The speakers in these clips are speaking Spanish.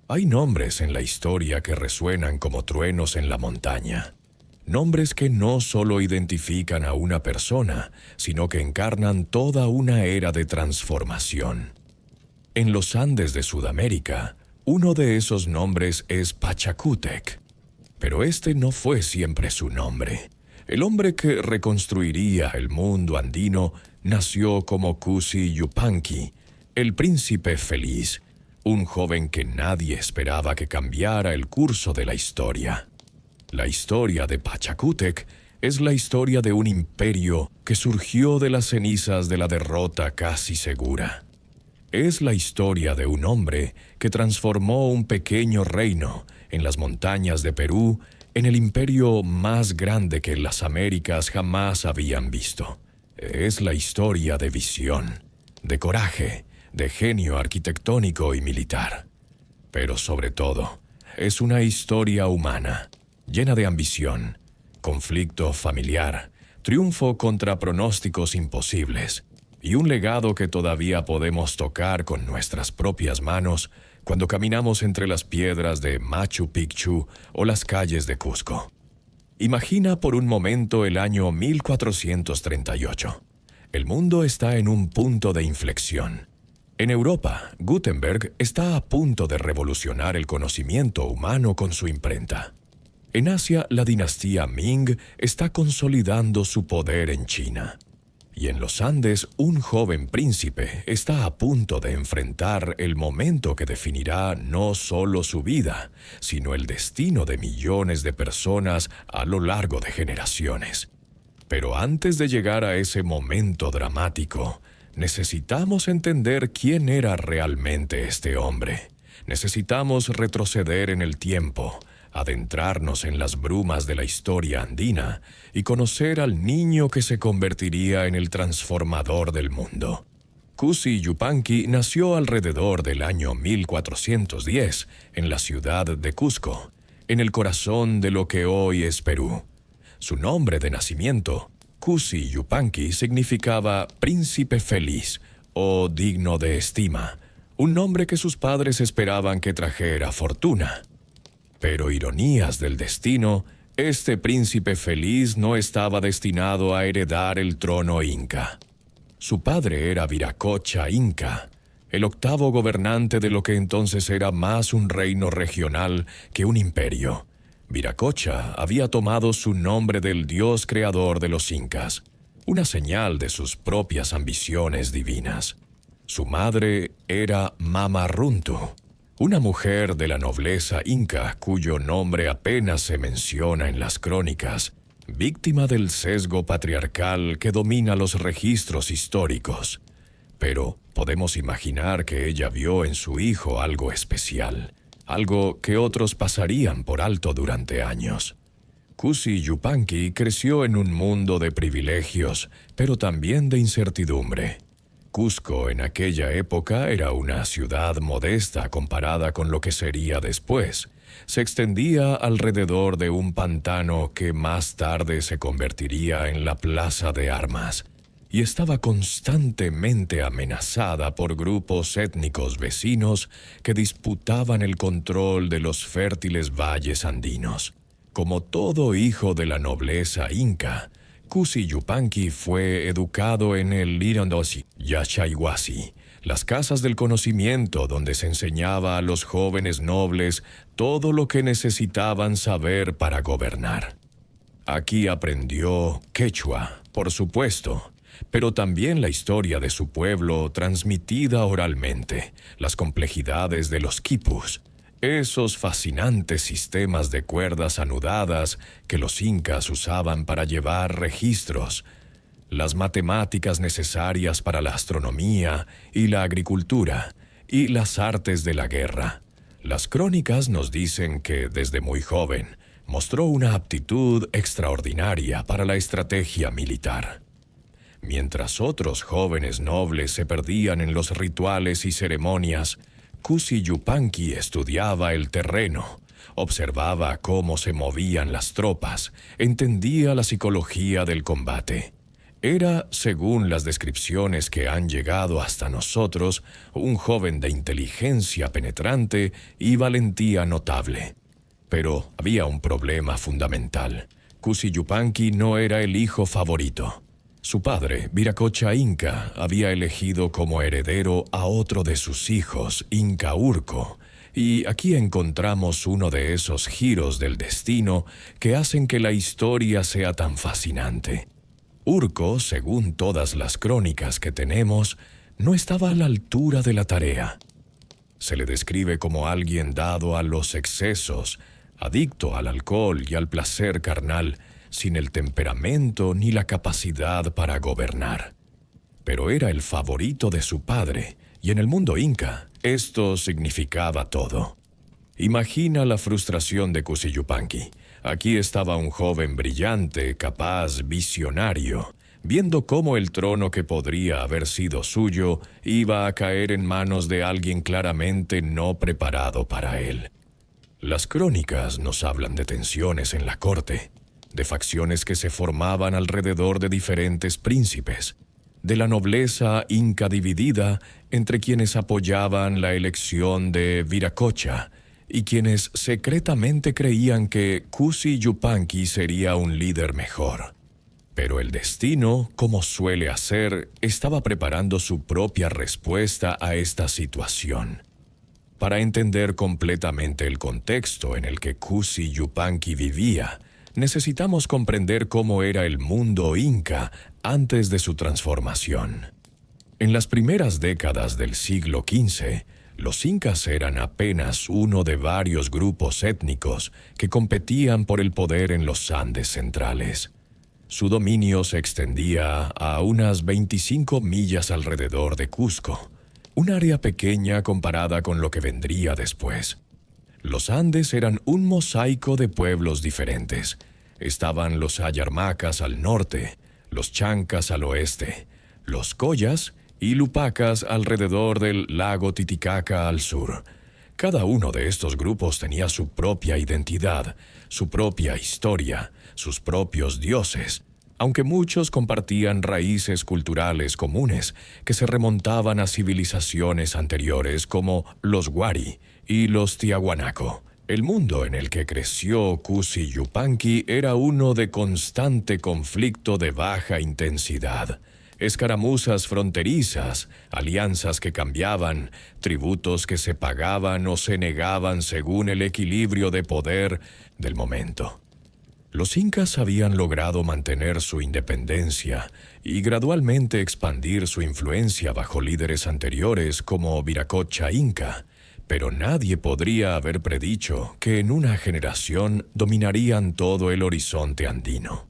Hay nombres en la historia que resuenan como truenos en la montaña. Nombres que no solo identifican a una persona, sino que encarnan toda una era de transformación. En los Andes de Sudamérica, uno de esos nombres es Pachacútec. Pero este no fue siempre su nombre. El hombre que reconstruiría el mundo andino nació como Cusi Yupanqui, el príncipe feliz, un joven que nadie esperaba que cambiara el curso de la historia. La historia de Pachacútec es la historia de un imperio que surgió de las cenizas de la derrota casi segura. Es la historia de un hombre que transformó un pequeño reino en las montañas de Perú en el imperio más grande que las Américas jamás habían visto. Es la historia de visión, de coraje, de genio arquitectónico y militar. Pero sobre todo, es una historia humana, llena de ambición, conflicto familiar, triunfo contra pronósticos imposibles, y un legado que todavía podemos tocar con nuestras propias manos cuando caminamos entre las piedras de Machu Picchu o las calles de Cusco. Imagina por un momento el año 1438. El mundo está en un punto de inflexión. En Europa, Gutenberg está a punto de revolucionar el conocimiento humano con su imprenta. En Asia, la dinastía Ming está consolidando su poder en China. Y en los Andes, un joven príncipe está a punto de enfrentar el momento que definirá no solo su vida, sino el destino de millones de personas a lo largo de generaciones. Pero antes de llegar a ese momento dramático, necesitamos entender quién era realmente este hombre. Necesitamos retroceder en el tiempo, adentrarnos en las brumas de la historia andina y conocer al niño que se convertiría en el transformador del mundo. Cusi Yupanqui nació alrededor del año 1410 en la ciudad de Cusco, en el corazón de lo que hoy es Perú. Su nombre de nacimiento, Cusi Yupanqui, significaba príncipe feliz o digno de estima, un nombre que sus padres esperaban que trajera fortuna. Pero ironías del destino, este príncipe feliz no estaba destinado a heredar el trono inca. Su padre era Viracocha Inca, el octavo gobernante de lo que entonces era más un reino regional que un imperio. Viracocha había tomado su nombre del dios creador de los incas, una señal de sus propias ambiciones divinas. Su madre era Mama Runtu, una mujer de la nobleza inca cuyo nombre apenas se menciona en las crónicas, víctima del sesgo patriarcal que domina los registros históricos. Pero podemos imaginar que ella vio en su hijo algo especial, algo que otros pasarían por alto durante años. Cusi Yupanqui creció en un mundo de privilegios, pero también de incertidumbre. Cusco en aquella época era una ciudad modesta comparada con lo que sería después. Se extendía alrededor de un pantano que más tarde se convertiría en la plaza de armas, y estaba constantemente amenazada por grupos étnicos vecinos que disputaban el control de los fértiles valles andinos. Como todo hijo de la nobleza inca, Cusi Yupanqui fue educado en el Lirondosi, Yaxayhuasi, las casas del conocimiento donde se enseñaba a los jóvenes nobles todo lo que necesitaban saber para gobernar. Aquí aprendió quechua, por supuesto, pero también la historia de su pueblo transmitida oralmente, las complejidades de los quipus, esos fascinantes sistemas de cuerdas anudadas que los incas usaban para llevar registros, las matemáticas necesarias para la astronomía y la agricultura, y las artes de la guerra. Las crónicas nos dicen que desde muy joven mostró una aptitud extraordinaria para la estrategia militar. Mientras otros jóvenes nobles se perdían en los rituales y ceremonias, Cusi Yupanqui estudiaba el terreno, observaba cómo se movían las tropas, entendía la psicología del combate. Era, según las descripciones que han llegado hasta nosotros, un joven de inteligencia penetrante y valentía notable. Pero había un problema fundamental. Kusi Yupanqui no era el hijo favorito. Su padre, Viracocha Inca, había elegido como heredero a otro de sus hijos, Inca Urco, y aquí encontramos uno de esos giros del destino que hacen que la historia sea tan fascinante. Urco, según todas las crónicas que tenemos, no estaba a la altura de la tarea. Se le describe como alguien dado a los excesos, adicto al alcohol y al placer carnal, sin el temperamento ni la capacidad para gobernar. Pero era el favorito de su padre, y en el mundo inca, esto significaba todo. Imagina la frustración de Kusi Yupanqui. Aquí estaba un joven brillante, capaz, visionario, viendo cómo el trono que podría haber sido suyo iba a caer en manos de alguien claramente no preparado para él. Las crónicas nos hablan de tensiones en la corte, de facciones que se formaban alrededor de diferentes príncipes, de la nobleza inca dividida entre quienes apoyaban la elección de Viracocha y quienes secretamente creían que Kusi Yupanqui sería un líder mejor. Pero el destino, como suele hacer, estaba preparando su propia respuesta a esta situación. Para entender completamente el contexto en el que Kusi Yupanqui vivía, necesitamos comprender cómo era el mundo inca antes de su transformación. En las primeras décadas del siglo XV, los incas eran apenas uno de varios grupos étnicos que competían por el poder en los Andes centrales. Su dominio se extendía a unas 25 millas alrededor de Cusco, un área pequeña comparada con lo que vendría después. Los Andes eran un mosaico de pueblos diferentes. Estaban los ayarmacas al norte, los chancas al oeste, los collas y lupacas alrededor del lago Titicaca al sur. Cada uno de estos grupos tenía su propia identidad, su propia historia, sus propios dioses, aunque muchos compartían raíces culturales comunes que se remontaban a civilizaciones anteriores como los Wari y los Tiahuanaco. El mundo en el que creció Kusi Yupanqui era uno de constante conflicto de baja intensidad. Escaramuzas fronterizas, alianzas que cambiaban, tributos que se pagaban o se negaban según el equilibrio de poder del momento. Los incas habían logrado mantener su independencia y gradualmente expandir su influencia bajo líderes anteriores como Viracocha Inca, pero nadie podría haber predicho que en una generación dominarían todo el horizonte andino.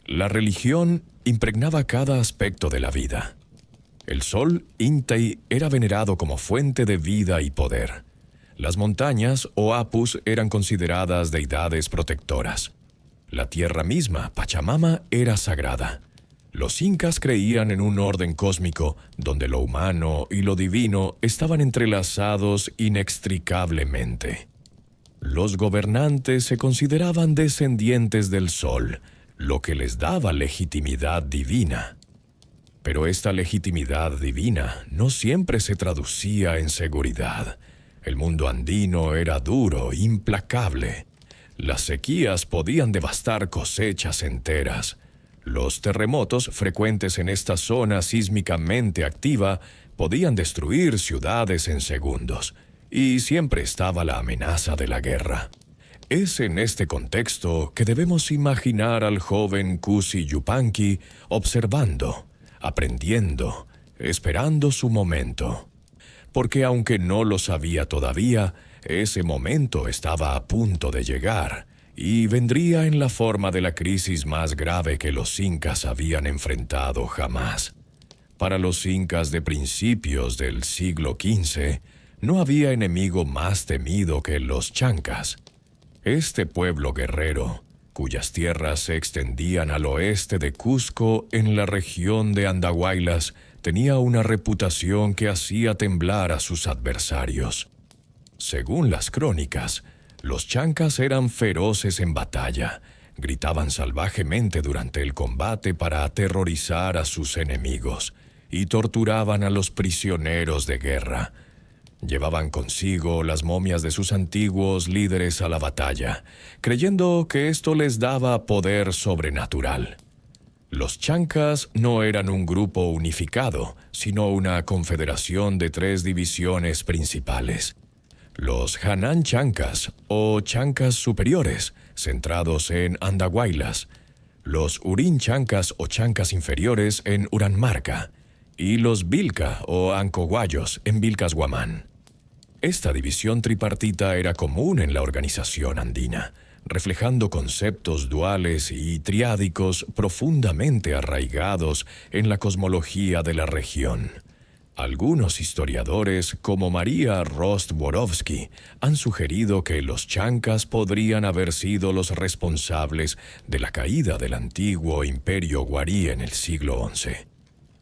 La religión impregnaba cada aspecto de la vida. El sol, Intey, era venerado como fuente de vida y poder. Las montañas, o apus, eran consideradas deidades protectoras. La tierra misma, Pachamama, era sagrada. Los incas creían en un orden cósmico donde lo humano y lo divino estaban entrelazados inextricablemente. Los gobernantes se consideraban descendientes del sol, lo que les daba legitimidad divina. Pero esta legitimidad divina no siempre se traducía en seguridad. El mundo andino era duro, implacable. Las sequías podían devastar cosechas enteras. Los terremotos, frecuentes en esta zona sísmicamente activa, podían destruir ciudades en segundos. Y siempre estaba la amenaza de la guerra. Es en este contexto que debemos imaginar al joven Kusi Yupanqui observando, aprendiendo, esperando su momento. Porque aunque no lo sabía todavía, ese momento estaba a punto de llegar y vendría en la forma de la crisis más grave que los incas habían enfrentado jamás. Para los incas de principios del siglo XV, no había enemigo más temido que los chancas. Este pueblo guerrero, cuyas tierras se extendían al oeste de Cusco en la región de Andahuaylas, tenía una reputación que hacía temblar a sus adversarios. Según las crónicas, los chancas eran feroces en batalla, Gritaban salvajemente durante el combate para aterrorizar a sus enemigos y torturaban a los prisioneros de guerra. Llevaban consigo las momias de sus antiguos líderes a la batalla, creyendo que esto les daba poder sobrenatural. Los chancas no eran un grupo unificado, sino una confederación de 3 divisiones principales. Los Hanan chancas, o chancas superiores, centrados en Andahuaylas. Los Urín chancas, o chancas inferiores, en Uranmarca. Y los Vilca, o ancoguayos, en Vilcashuamán. Esta división tripartita era común en la organización andina, reflejando conceptos duales y triádicos profundamente arraigados en la cosmología de la región. Algunos historiadores, como María Rost-Borowski, han sugerido que los chancas podrían haber sido los responsables de la caída del antiguo imperio Wari en el siglo XI.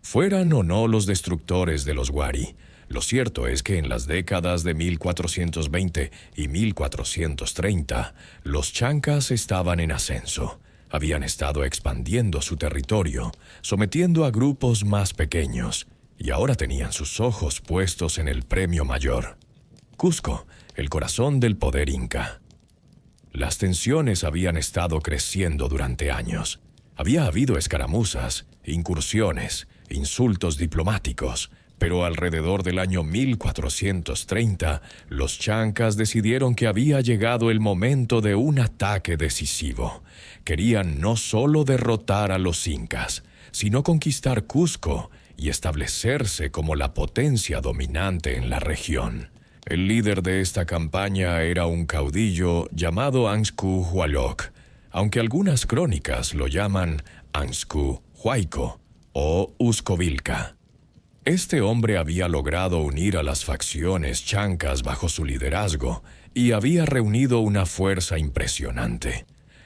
Fueran o no los destructores de los Wari, lo cierto es que en las décadas de 1420 y 1430, los chancas estaban en ascenso. Habían estado expandiendo su territorio, sometiendo a grupos más pequeños, y ahora tenían sus ojos puestos en el premio mayor: Cusco, el corazón del poder inca. Las tensiones habían estado creciendo durante años. Había habido escaramuzas, incursiones, insultos diplomáticos, pero alrededor del año 1430, los chancas decidieron que había llegado el momento de un ataque decisivo. Querían no solo derrotar a los incas, sino conquistar Cusco y establecerse como la potencia dominante en la región. El líder de esta campaña era un caudillo llamado Ansku Hualoc, aunque algunas crónicas lo llaman Ansku Huayco o Uscovilca. Este hombre había logrado unir a las facciones chancas bajo su liderazgo y había reunido una fuerza impresionante.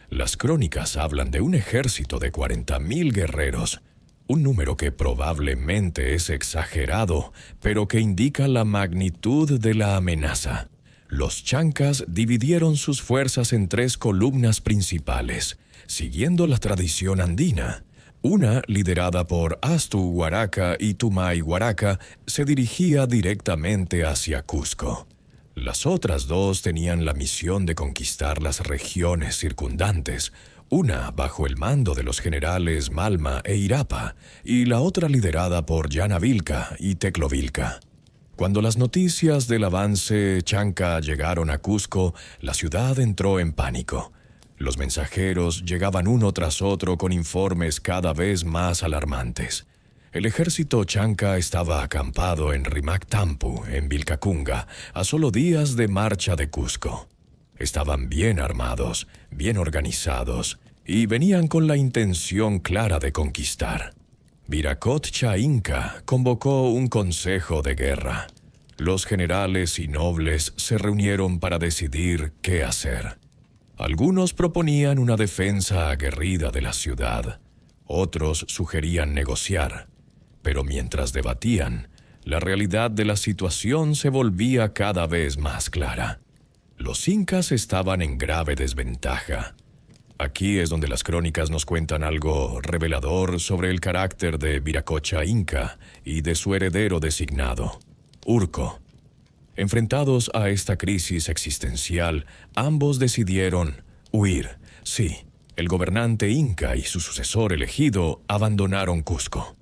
Las crónicas hablan de un ejército de 40,000 guerreros, un número que probablemente es exagerado, pero que indica la magnitud de la amenaza. Los chancas dividieron sus fuerzas en 3 columnas principales, siguiendo la tradición andina. Una, liderada por Astu Huaraca y Tumay Huaraca, se dirigía directamente hacia Cusco. Las otras 2 tenían la misión de conquistar las regiones circundantes, una bajo el mando de los generales Malma e Irapa, y la otra liderada por Yanavilca y Teclovilca. Cuando las noticias del avance chanca llegaron a Cusco, la ciudad entró en pánico. Los mensajeros llegaban uno tras otro con informes cada vez más alarmantes. El ejército chanca estaba acampado en Rimactampu, en Vilcacunga, a solo días de marcha de Cusco. Estaban bien armados, bien organizados, y venían con la intención clara de conquistar. Viracocha Inca convocó un consejo de guerra. Los generales y nobles se reunieron para decidir qué hacer. Algunos proponían una defensa aguerrida de la ciudad. Otros sugerían negociar. Pero mientras debatían, la realidad de la situación se volvía cada vez más clara. Los incas estaban en grave desventaja. Aquí es donde las crónicas nos cuentan algo revelador sobre el carácter de Viracocha Inca y de su heredero designado, Urco. Enfrentados a esta crisis existencial, ambos decidieron huir. Sí, el gobernante inca y su sucesor elegido abandonaron Cusco.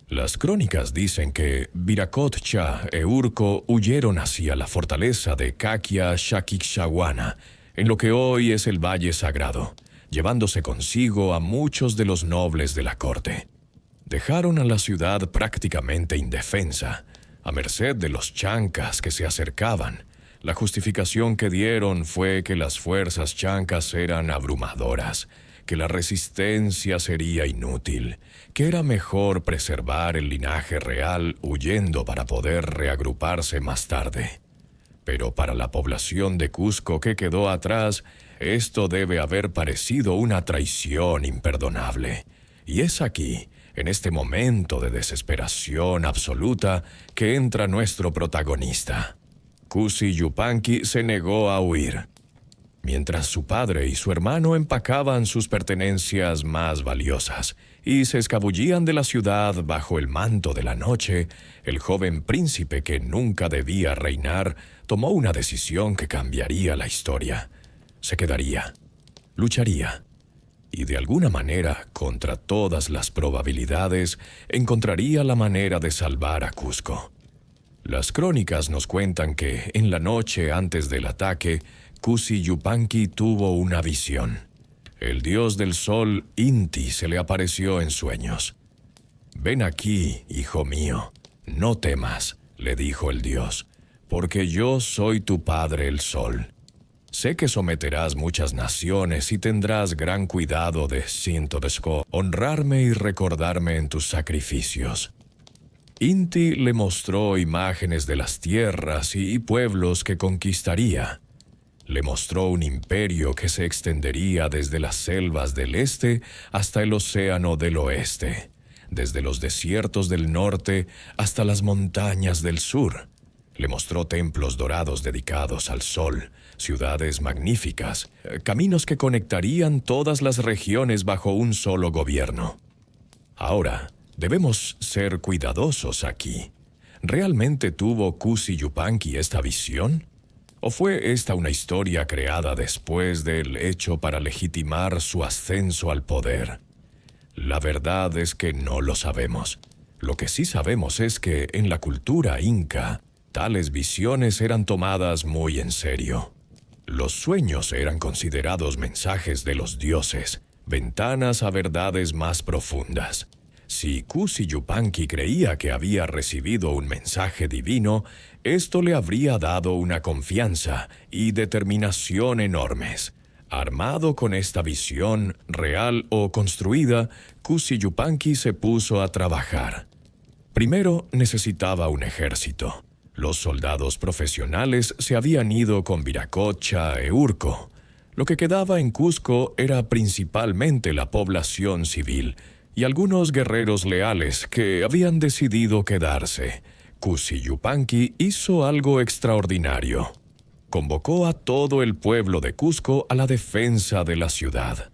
Las crónicas dicen que Viracocha e Urco huyeron hacia la fortaleza de Caquia Xaquixahuana, en lo que hoy es el Valle Sagrado, llevándose consigo a muchos de los nobles de la corte. Dejaron a la ciudad prácticamente indefensa, a merced de los chancas que se acercaban. La justificación que dieron fue que las fuerzas chancas eran abrumadoras, que la resistencia sería inútil, que era mejor preservar el linaje real huyendo para poder reagruparse más tarde. Pero para la población de Cusco que quedó atrás, esto debe haber parecido una traición imperdonable. Y es aquí, en este momento de desesperación absoluta, que entra nuestro protagonista. Cusi Yupanqui se negó a huir. mientras su padre y su hermano empacaban sus pertenencias más valiosas y se escabullían de la ciudad bajo el manto de la noche, el joven príncipe que nunca debía reinar tomó una decisión que cambiaría la historia. Se quedaría, lucharía, y de alguna manera, contra todas las probabilidades, encontraría la manera de salvar a Cusco. Las crónicas nos cuentan que, en la noche antes del ataque, Cusi Yupanqui tuvo una visión. El dios del sol, Inti, se le apareció en sueños. «Ven aquí, hijo mío, no temas», le dijo el dios, «porque yo soy tu padre el sol. Sé que someterás muchas naciones y tendrás gran cuidado de honrarme y recordarme en tus sacrificios». Inti le mostró imágenes de las tierras y pueblos que conquistaría. Le mostró un imperio que se extendería desde las selvas del este hasta el océano del oeste, desde los desiertos del norte hasta las montañas del sur. Le mostró templos dorados dedicados al sol, ciudades magníficas, caminos que conectarían todas las regiones bajo un solo gobierno. Ahora, debemos ser cuidadosos aquí. ¿Realmente tuvo Cusi Yupanqui esta visión? ¿O fue esta una historia creada después del hecho para legitimar su ascenso al poder? La verdad es que no lo sabemos. Lo que sí sabemos es que en la cultura inca, tales visiones eran tomadas muy en serio. Los sueños eran considerados mensajes de los dioses, ventanas a verdades más profundas. Si Cusi Yupanqui creía que había recibido un mensaje divino, esto le habría dado una confianza y determinación enormes. Armado con esta visión, real o construida, Cusi Yupanqui se puso a trabajar. Primero necesitaba un ejército. Los soldados profesionales se habían ido con Viracocha e Urco. Lo que quedaba en Cusco era principalmente la población civil y algunos guerreros leales que habían decidido quedarse. Cusi Yupanqui hizo algo extraordinario. Convocó a todo el pueblo de Cusco a la defensa de la ciudad.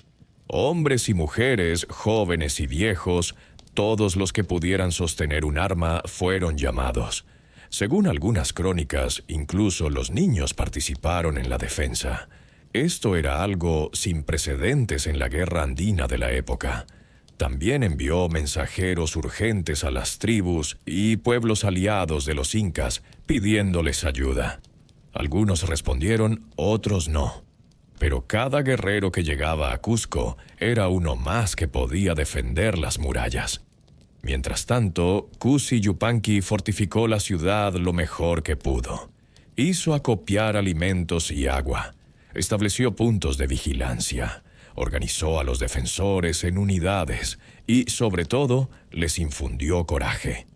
Hombres y mujeres, jóvenes y viejos, todos los que pudieran sostener un arma fueron llamados. Según algunas crónicas, incluso los niños participaron en la defensa. Esto era algo sin precedentes en la guerra andina de la época. También envió mensajeros urgentes a las tribus y pueblos aliados de los incas, pidiéndoles ayuda. Algunos respondieron, otros no. Pero cada guerrero que llegaba a Cusco era uno más que podía defender las murallas. Mientras tanto, Cusi Yupanqui fortificó la ciudad lo mejor que pudo. Hizo acopiar alimentos y agua. Estableció puntos de vigilancia. Organizó a los defensores en unidades y, sobre todo, les infundió coraje.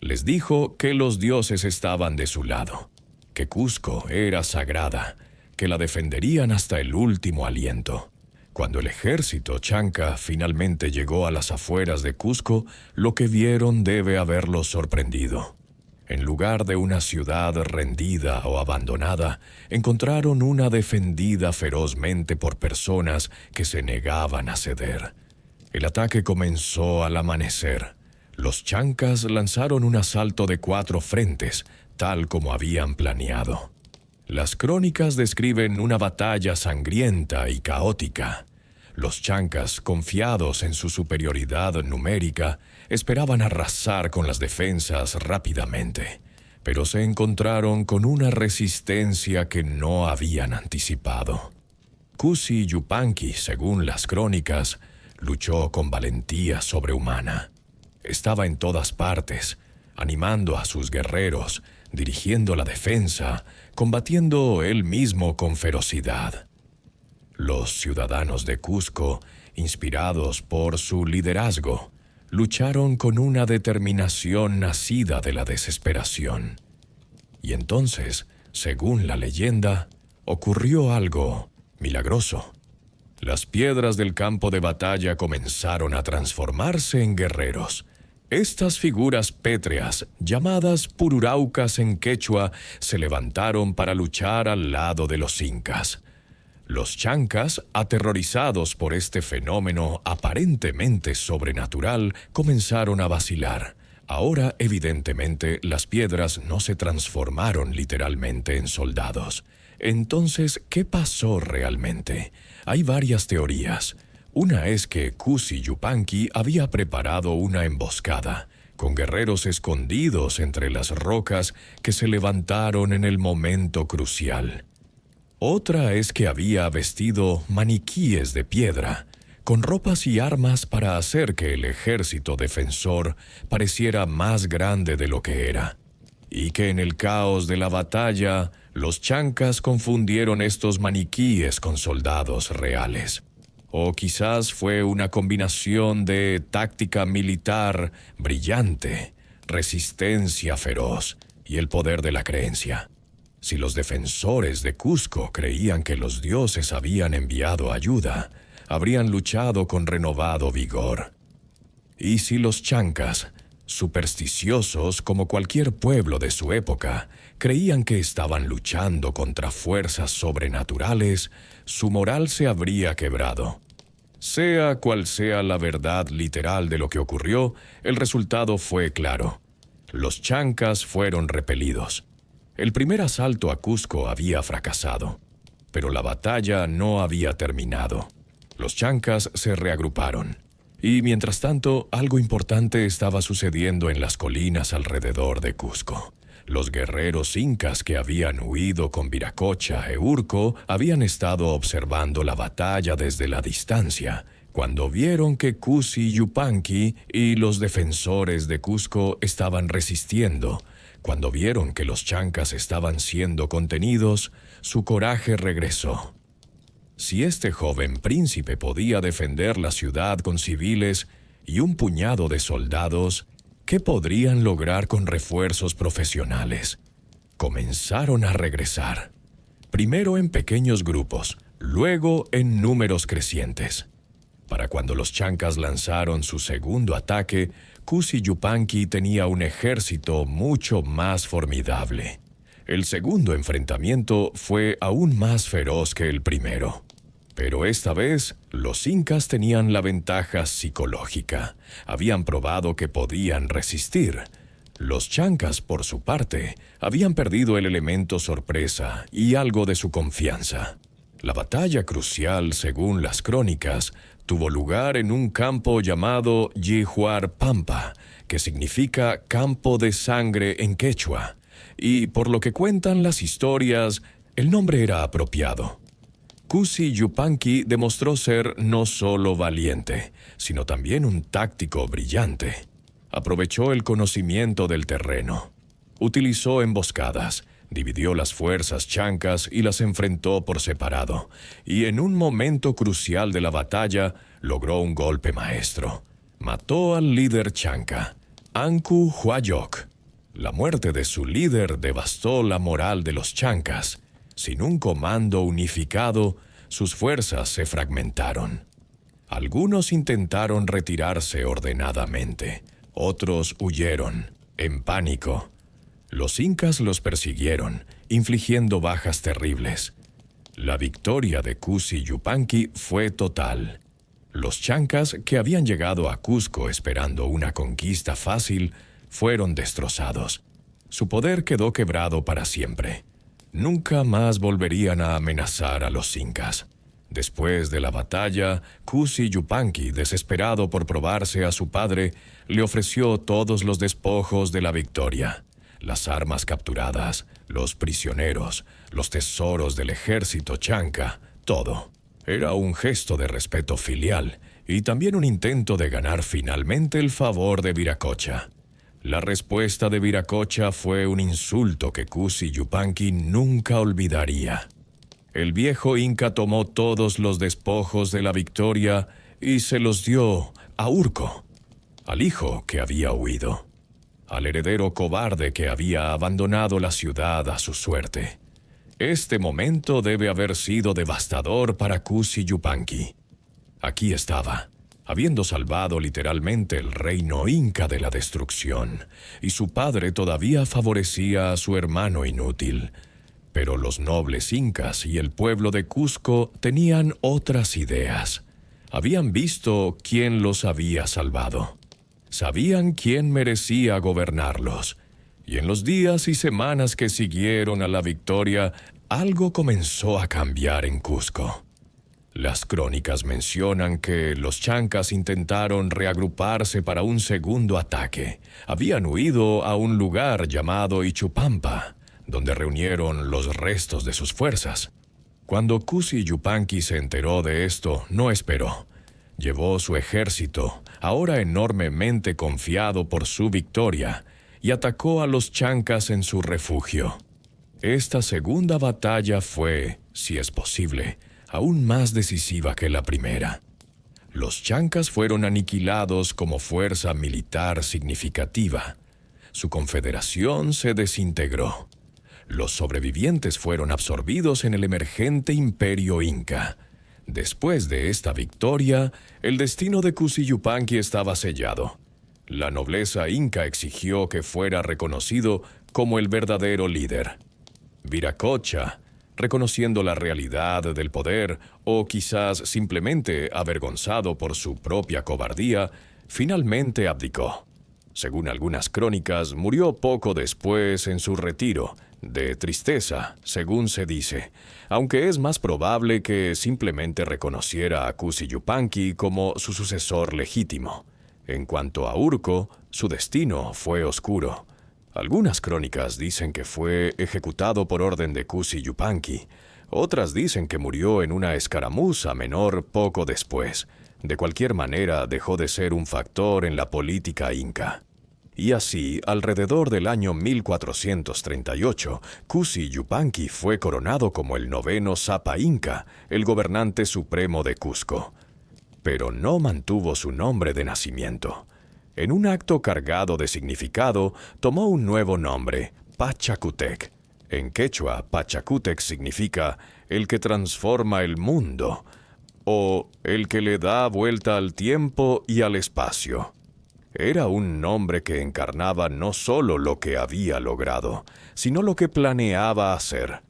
Les dijo que los dioses estaban de su lado, que Cusco era sagrada, que la defenderían hasta el último aliento. Cuando el ejército chanca finalmente llegó a las afueras de Cusco, lo que vieron debe haberlos sorprendido. En lugar de una ciudad rendida o abandonada, encontraron una defendida ferozmente por personas que se negaban a ceder. El ataque comenzó al amanecer. Los chancas lanzaron un asalto de 4 frentes, tal como habían planeado. Las crónicas describen una batalla sangrienta y caótica. Los chancas, confiados en su superioridad numérica, esperaban arrasar con las defensas rápidamente, pero se encontraron con una resistencia que no habían anticipado. Cusi Yupanqui, según las crónicas, luchó con valentía sobrehumana. Estaba en todas partes, animando a sus guerreros, dirigiendo la defensa, combatiendo él mismo con ferocidad. Los ciudadanos de Cusco, inspirados por su liderazgo, lucharon con una determinación nacida de la desesperación. Y entonces, según la leyenda, ocurrió algo milagroso. Las piedras del campo de batalla comenzaron a transformarse en guerreros. Estas figuras pétreas, llamadas pururaucas en quechua, se levantaron para luchar al lado de los incas. Los chancas, aterrorizados por este fenómeno aparentemente sobrenatural, comenzaron a vacilar. Ahora, evidentemente, las piedras no se transformaron literalmente en soldados. Entonces, ¿qué pasó realmente? Hay varias teorías. Una es que Kusi Yupanqui había preparado una emboscada, con guerreros escondidos entre las rocas que se levantaron en el momento crucial. Otra es que había vestido maniquíes de piedra, con ropas y armas para hacer que el ejército defensor pareciera más grande de lo que era, y que en el caos de la batalla, los chancas confundieron estos maniquíes con soldados reales. O quizás fue una combinación de táctica militar brillante, resistencia feroz y el poder de la creencia. Si los defensores de Cusco creían que los dioses habían enviado ayuda, habrían luchado con renovado vigor. Y si los chancas, supersticiosos como cualquier pueblo de su época, creían que estaban luchando contra fuerzas sobrenaturales, su moral se habría quebrado. Sea cual sea la verdad literal de lo que ocurrió, el resultado fue claro. Los chancas fueron repelidos. El primer asalto a Cusco había fracasado, pero la batalla no había terminado. Los chancas se reagruparon, y mientras tanto, algo importante estaba sucediendo en las colinas alrededor de Cusco. Los guerreros incas que habían huido con Viracocha e Urco habían estado observando la batalla desde la distancia. Cuando vieron que Kusi Yupanqui y los defensores de Cusco estaban resistiendo, cuando vieron que los chancas estaban siendo contenidos, su coraje regresó. Si este joven príncipe podía defender la ciudad con civiles y un puñado de soldados, ¿qué podrían lograr con refuerzos profesionales? Comenzaron a regresar, primero en pequeños grupos, luego en números crecientes. Para cuando los chancas lanzaron su segundo ataque, Kusi Yupanqui tenía un ejército mucho más formidable. El segundo enfrentamiento fue aún más feroz que el primero. Pero esta vez, los incas tenían la ventaja psicológica. Habían probado que podían resistir. Los chancas, por su parte, habían perdido el elemento sorpresa y algo de su confianza. La batalla crucial, según las crónicas, tuvo lugar en un campo llamado Yihuar Pampa, que significa campo de sangre en quechua, y por lo que cuentan las historias, el nombre era apropiado. Kusi Yupanqui demostró ser no solo valiente, sino también un táctico brillante. Aprovechó el conocimiento del terreno. Utilizó emboscadas, dividió las fuerzas chancas y las enfrentó por separado, y en un momento crucial de la batalla logró un golpe maestro. Mató al líder chanca, Anku Huayok. La muerte de su líder devastó la moral de los chancas. Sin un comando unificado, sus fuerzas se fragmentaron. Algunos intentaron retirarse ordenadamente, otros huyeron, en pánico. Los incas los persiguieron, infligiendo bajas terribles. La victoria de Kusi Yupanqui fue total. Los chancas, que habían llegado a Cusco esperando una conquista fácil, fueron destrozados. Su poder quedó quebrado para siempre. Nunca más volverían a amenazar a los incas. Después de la batalla, Kusi Yupanqui, desesperado por probarse a su padre, le ofreció todos los despojos de la victoria. Las armas capturadas, los prisioneros, los tesoros del ejército chanca, todo. Era un gesto de respeto filial y también un intento de ganar finalmente el favor de Viracocha. La respuesta de Viracocha fue un insulto que Kusi Yupanqui nunca olvidaría. El viejo inca tomó todos los despojos de la victoria y se los dio a Urco, al hijo que había huido, al heredero cobarde que había abandonado la ciudad a su suerte. Este momento debe haber sido devastador para Kusi Yupanqui. Aquí estaba, habiendo salvado literalmente el reino inca de la destrucción, y su padre todavía favorecía a su hermano inútil. Pero los nobles incas y el pueblo de Cusco tenían otras ideas. Habían visto quién los había salvado. Sabían quién merecía gobernarlos. Y en los días y semanas que siguieron a la victoria, algo comenzó a cambiar en Cusco. Las crónicas mencionan que los chancas intentaron reagruparse para un segundo ataque. Habían huido a un lugar llamado Ichupampa, donde reunieron los restos de sus fuerzas. Cuando Cusi Yupanqui se enteró de esto, no esperó. Llevó su ejército, ahora enormemente confiado por su victoria, y atacó a los chancas en su refugio. Esta segunda batalla fue, si es posible, aún más decisiva que la primera. Los chancas fueron aniquilados como fuerza militar significativa. Su confederación se desintegró. Los sobrevivientes fueron absorbidos en el emergente imperio inca. Después de esta victoria, el destino de Cusi Yupanqui estaba sellado. La nobleza inca exigió que fuera reconocido como el verdadero líder. Viracocha, reconociendo la realidad del poder, o quizás simplemente avergonzado por su propia cobardía, finalmente abdicó. Según algunas crónicas, murió poco después en su retiro, de tristeza, según se dice, aunque es más probable que simplemente reconociera a Cusi Yupanqui como su sucesor legítimo. En cuanto a Urco, su destino fue oscuro. Algunas crónicas dicen que fue ejecutado por orden de Cusi Yupanqui. Otras dicen que murió en una escaramuza menor poco después. De cualquier manera, dejó de ser un factor en la política inca. Y así, alrededor del año 1438, Cusi Yupanqui fue coronado como el 9º Sapa Inca, el gobernante supremo de Cusco. Pero no mantuvo su nombre de nacimiento. En un acto cargado de significado, tomó un nuevo nombre, Pachacútec. En quechua, Pachacútec significa el que transforma el mundo, o el que le da vuelta al tiempo y al espacio. Era un nombre que encarnaba no solo lo que había logrado, sino lo que planeaba hacer.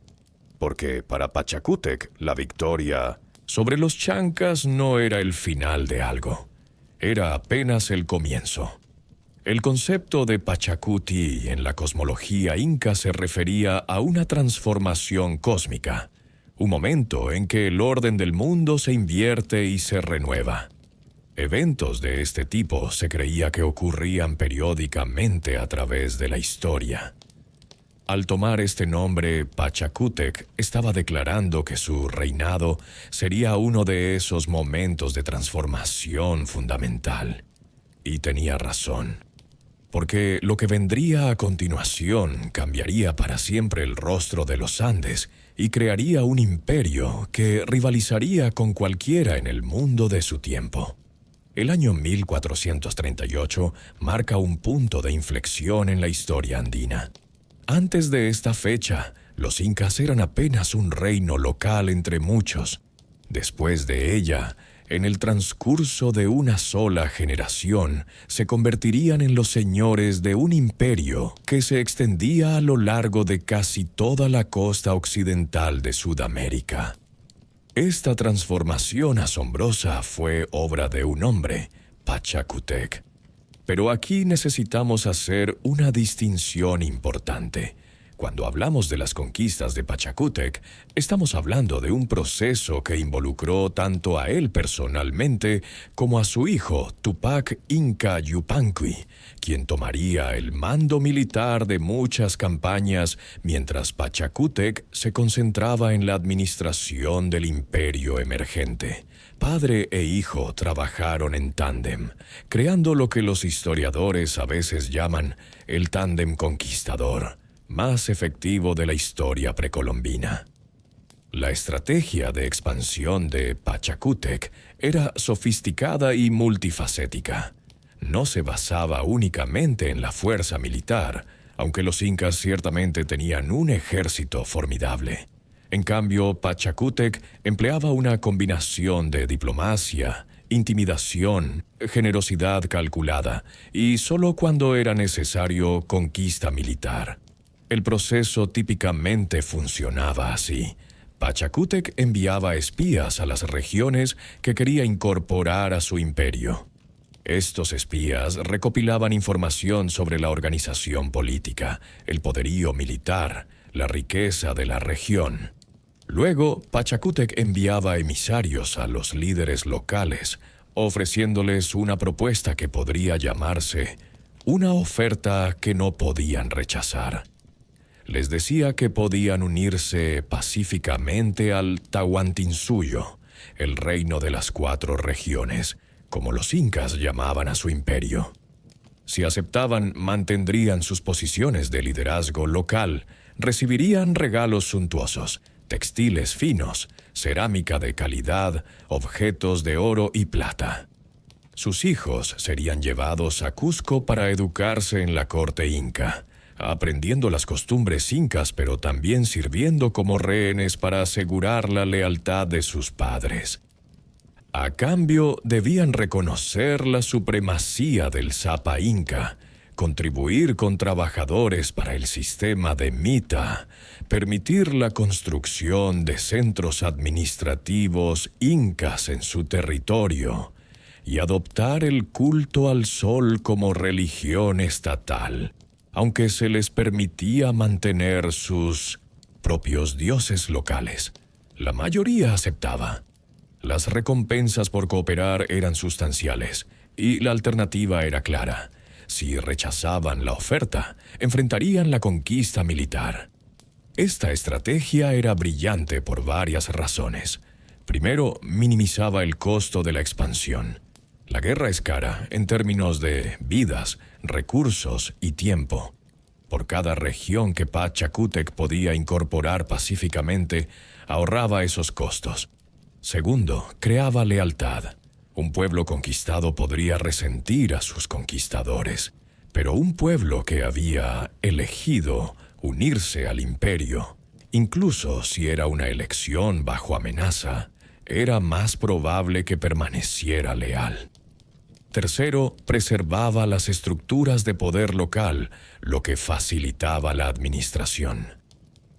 Porque para Pachacútec, la victoria sobre los chancas no era el final de algo. Era apenas el comienzo. El concepto de Pachacuti en la cosmología inca se refería a una transformación cósmica, un momento en que el orden del mundo se invierte y se renueva. Eventos de este tipo se creía que ocurrían periódicamente a través de la historia. Al tomar este nombre, Pachacútec estaba declarando que su reinado sería uno de esos momentos de transformación fundamental. Y tenía razón, porque lo que vendría a continuación cambiaría para siempre el rostro de los Andes y crearía un imperio que rivalizaría con cualquiera en el mundo de su tiempo. El año 1438 marca un punto de inflexión en la historia andina. Antes de esta fecha, los incas eran apenas un reino local entre muchos. Después de ella, en el transcurso de una sola generación, se convertirían en los señores de un imperio que se extendía a lo largo de casi toda la costa occidental de Sudamérica. Esta transformación asombrosa fue obra de un hombre, Pachacútec. Pero aquí necesitamos hacer una distinción importante. Cuando hablamos de las conquistas de Pachacútec, estamos hablando de un proceso que involucró tanto a él personalmente como a su hijo, Tupac Inca Yupanqui, quien tomaría el mando militar de muchas campañas mientras Pachacútec se concentraba en la administración del imperio emergente. Padre e hijo trabajaron en tándem, creando lo que los historiadores a veces llaman el tándem conquistador, más efectivo de la historia precolombina. La estrategia de expansión de Pachacútec era sofisticada y multifacética. No se basaba únicamente en la fuerza militar, aunque los incas ciertamente tenían un ejército formidable. En cambio, Pachacútec empleaba una combinación de diplomacia, intimidación, generosidad calculada y, solo cuando era necesario, conquista militar. El proceso típicamente funcionaba así. Pachacútec enviaba espías a las regiones que quería incorporar a su imperio. Estos espías recopilaban información sobre la organización política, el poderío militar, la riqueza de la región. Luego, Pachacútec enviaba emisarios a los líderes locales, ofreciéndoles una propuesta que podría llamarse una oferta que no podían rechazar. Les decía que podían unirse pacíficamente al Tahuantinsuyo, el reino de las 4 regiones, como los incas llamaban a su imperio. Si aceptaban, mantendrían sus posiciones de liderazgo local, recibirían regalos suntuosos, textiles finos, cerámica de calidad, objetos de oro y plata. Sus hijos serían llevados a Cusco para educarse en la corte inca, aprendiendo las costumbres incas, pero también sirviendo como rehenes para asegurar la lealtad de sus padres. A cambio, debían reconocer la supremacía del Sapa Inca, contribuir con trabajadores para el sistema de Mita, permitir la construcción de centros administrativos incas en su territorio y adoptar el culto al sol como religión estatal, aunque se les permitía mantener sus propios dioses locales. La mayoría aceptaba. Las recompensas por cooperar eran sustanciales, y la alternativa era clara. Si rechazaban la oferta, enfrentarían la conquista militar. Esta estrategia era brillante por varias razones. Primero, minimizaba el costo de la expansión. La guerra es cara en términos de vidas, recursos y tiempo. Por cada región que Pachacútec podía incorporar pacíficamente, ahorraba esos costos. Segundo, creaba lealtad. Un pueblo conquistado podría resentir a sus conquistadores, pero un pueblo que había elegido unirse al imperio, incluso si era una elección bajo amenaza, era más probable que permaneciera leal. Tercero, preservaba las estructuras de poder local, lo que facilitaba la administración.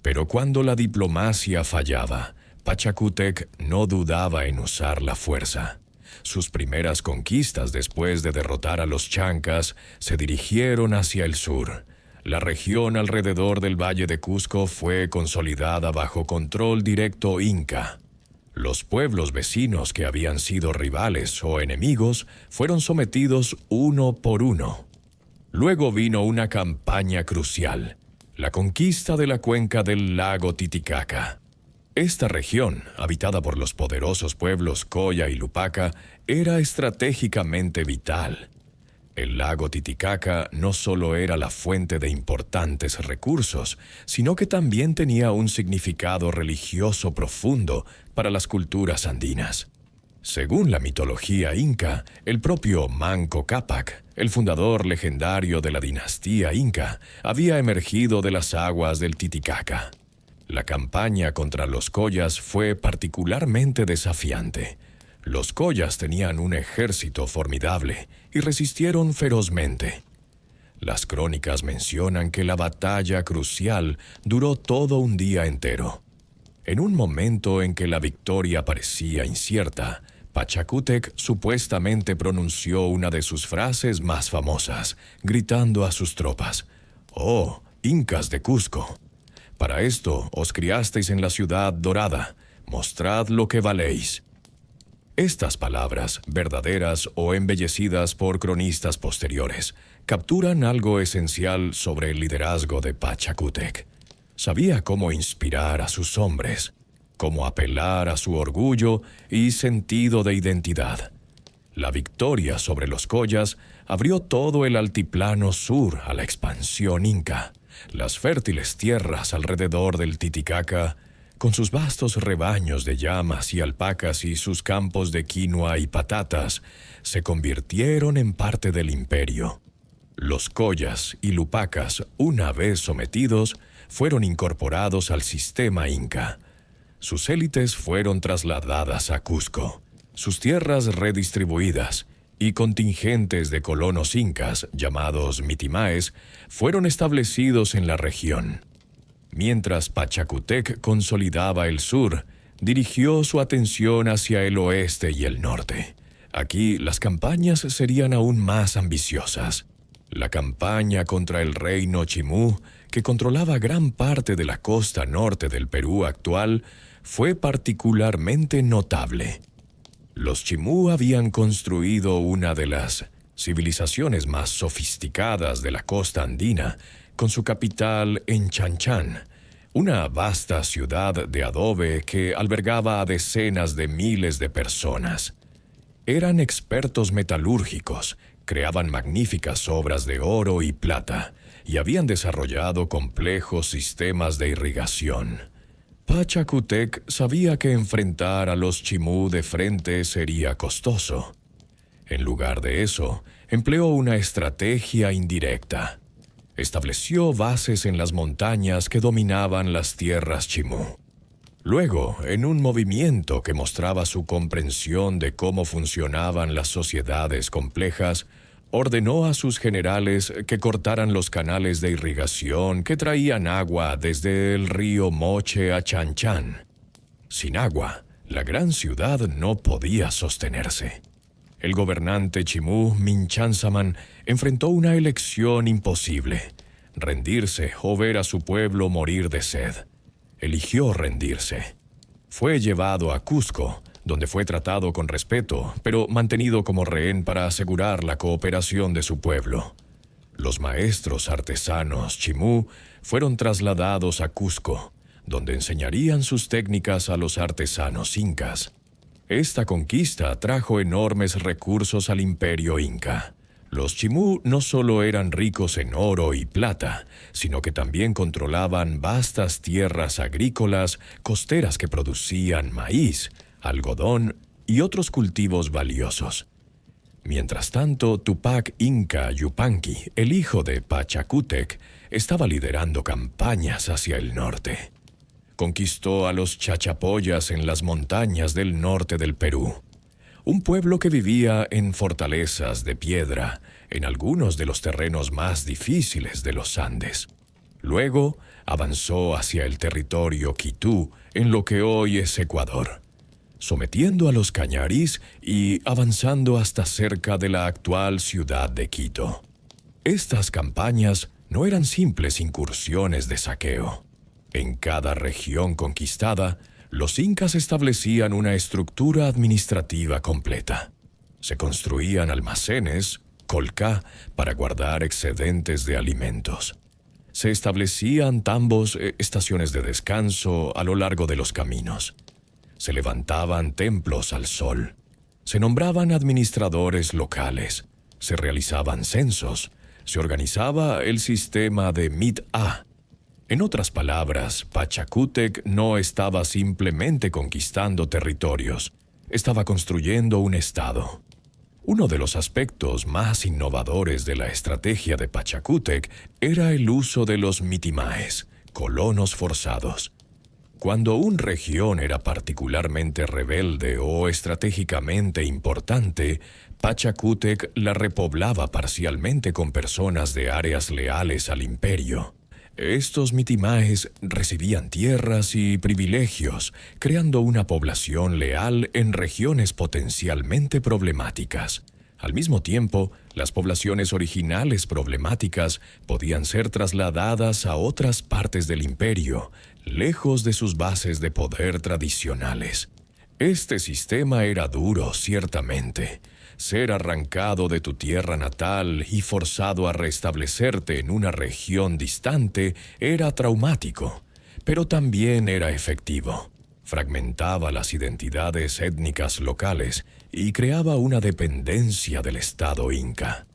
Pero cuando la diplomacia fallaba, Pachacútec no dudaba en usar la fuerza. Sus primeras conquistas después de derrotar a los chancas se dirigieron hacia el sur. La región alrededor del Valle de Cusco fue consolidada bajo control directo inca. Los pueblos vecinos que habían sido rivales o enemigos fueron sometidos uno por uno. Luego vino una campaña crucial, la conquista de la cuenca del lago Titicaca. Esta región, habitada por los poderosos pueblos Coya y Lupaca, era estratégicamente vital. El lago Titicaca no solo era la fuente de importantes recursos, sino que también tenía un significado religioso profundo para las culturas andinas. Según la mitología inca, el propio Manco Cápac, el fundador legendario de la dinastía inca, había emergido de las aguas del Titicaca. La campaña contra los Coyas fue particularmente desafiante. Los Coyas tenían un ejército formidable y resistieron ferozmente. Las crónicas mencionan que la batalla crucial duró todo un día entero. En un momento en que la victoria parecía incierta, Pachacútec supuestamente pronunció una de sus frases más famosas, gritando a sus tropas: «¡Oh, incas de Cusco! Para esto os criasteis en la ciudad dorada, mostrad lo que valéis». Estas palabras, verdaderas o embellecidas por cronistas posteriores, capturan algo esencial sobre el liderazgo de Pachacútec. Sabía cómo inspirar a sus hombres, cómo apelar a su orgullo y sentido de identidad. La victoria sobre los Coyas abrió todo el altiplano sur a la expansión inca. Las fértiles tierras alrededor del Titicaca, con sus vastos rebaños de llamas y alpacas y sus campos de quinoa y patatas, se convirtieron en parte del imperio. Los Coyas y Lupacas, una vez sometidos, fueron incorporados al sistema inca. Sus élites fueron trasladadas a Cusco, sus tierras redistribuidas, y contingentes de colonos incas, llamados mitimaes, fueron establecidos en la región. Mientras Pachacútec consolidaba el sur, dirigió su atención hacia el oeste y el norte. Aquí las campañas serían aún más ambiciosas. La campaña contra el reino Chimú, que controlaba gran parte de la costa norte del Perú actual, fue particularmente notable. Los Chimú habían construido una de las civilizaciones más sofisticadas de la costa andina, con su capital en Chanchan, una vasta ciudad de adobe que albergaba a decenas de miles de personas. Eran expertos metalúrgicos, creaban magníficas obras de oro y plata, y habían desarrollado complejos sistemas de irrigación. Pachacútec sabía que enfrentar a los Chimú de frente sería costoso. En lugar de eso, empleó una estrategia indirecta. Estableció bases en las montañas que dominaban las tierras Chimú. Luego, en un movimiento que mostraba su comprensión de cómo funcionaban las sociedades complejas, ordenó a sus generales que cortaran los canales de irrigación que traían agua desde el río Moche a Chanchan. Sin agua, la gran ciudad no podía sostenerse. El gobernante Chimú, Minchánsaman, enfrentó una elección imposible: rendirse o ver a su pueblo morir de sed. Eligió rendirse. Fue llevado a Cusco, donde fue tratado con respeto, pero mantenido como rehén para asegurar la cooperación de su pueblo. Los maestros artesanos Chimú fueron trasladados a Cusco, donde enseñarían sus técnicas a los artesanos incas. Esta conquista trajo enormes recursos al imperio inca. Los Chimú no solo eran ricos en oro y plata, sino que también controlaban vastas tierras agrícolas costeras que producían maíz, algodón y otros cultivos valiosos. Mientras tanto, Tupac Inca Yupanqui, el hijo de Pachacútec, estaba liderando campañas hacia el norte. Conquistó a los chachapoyas en las montañas del norte del Perú, un pueblo que vivía en fortalezas de piedra en algunos de los terrenos más difíciles de los Andes. Luego avanzó hacia el territorio Quitú, en lo que hoy es Ecuador, sometiendo a los cañaris y avanzando hasta cerca de la actual ciudad de Quito. Estas campañas no eran simples incursiones de saqueo. En cada región conquistada, los incas establecían una estructura administrativa completa. Se construían almacenes, colcá, para guardar excedentes de alimentos. Se establecían tambos, estaciones de descanso a lo largo de los caminos. Se levantaban templos al sol. Se nombraban administradores locales. Se realizaban censos. Se organizaba el sistema de Mit-A. En otras palabras, Pachacútec no estaba simplemente conquistando territorios, estaba construyendo un estado. Uno de los aspectos más innovadores de la estrategia de Pachacútec era el uso de los mitimaes, colonos forzados. Cuando una región era particularmente rebelde o estratégicamente importante, Pachacútec la repoblaba parcialmente con personas de áreas leales al imperio. Estos mitimaes recibían tierras y privilegios, creando una población leal en regiones potencialmente problemáticas. Al mismo tiempo, las poblaciones originales problemáticas podían ser trasladadas a otras partes del imperio, lejos de sus bases de poder tradicionales. Este sistema era duro, ciertamente. Ser arrancado de tu tierra natal y forzado a restablecerte en una región distante era traumático, pero también era efectivo. Fragmentaba las identidades étnicas locales y creaba una dependencia del Estado inca.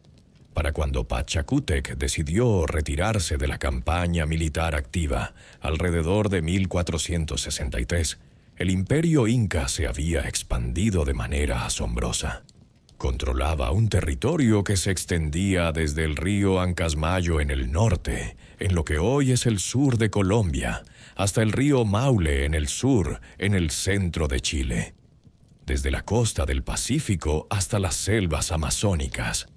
Para cuando Pachacútec decidió retirarse de la campaña militar activa, alrededor de 1463, el imperio inca se había expandido de manera asombrosa. Controlaba un territorio que se extendía desde el río Ancasmayo en el norte, en lo que hoy es el sur de Colombia, hasta el río Maule en el sur, en el centro de Chile. desde la costa del Pacífico hasta las selvas amazónicas.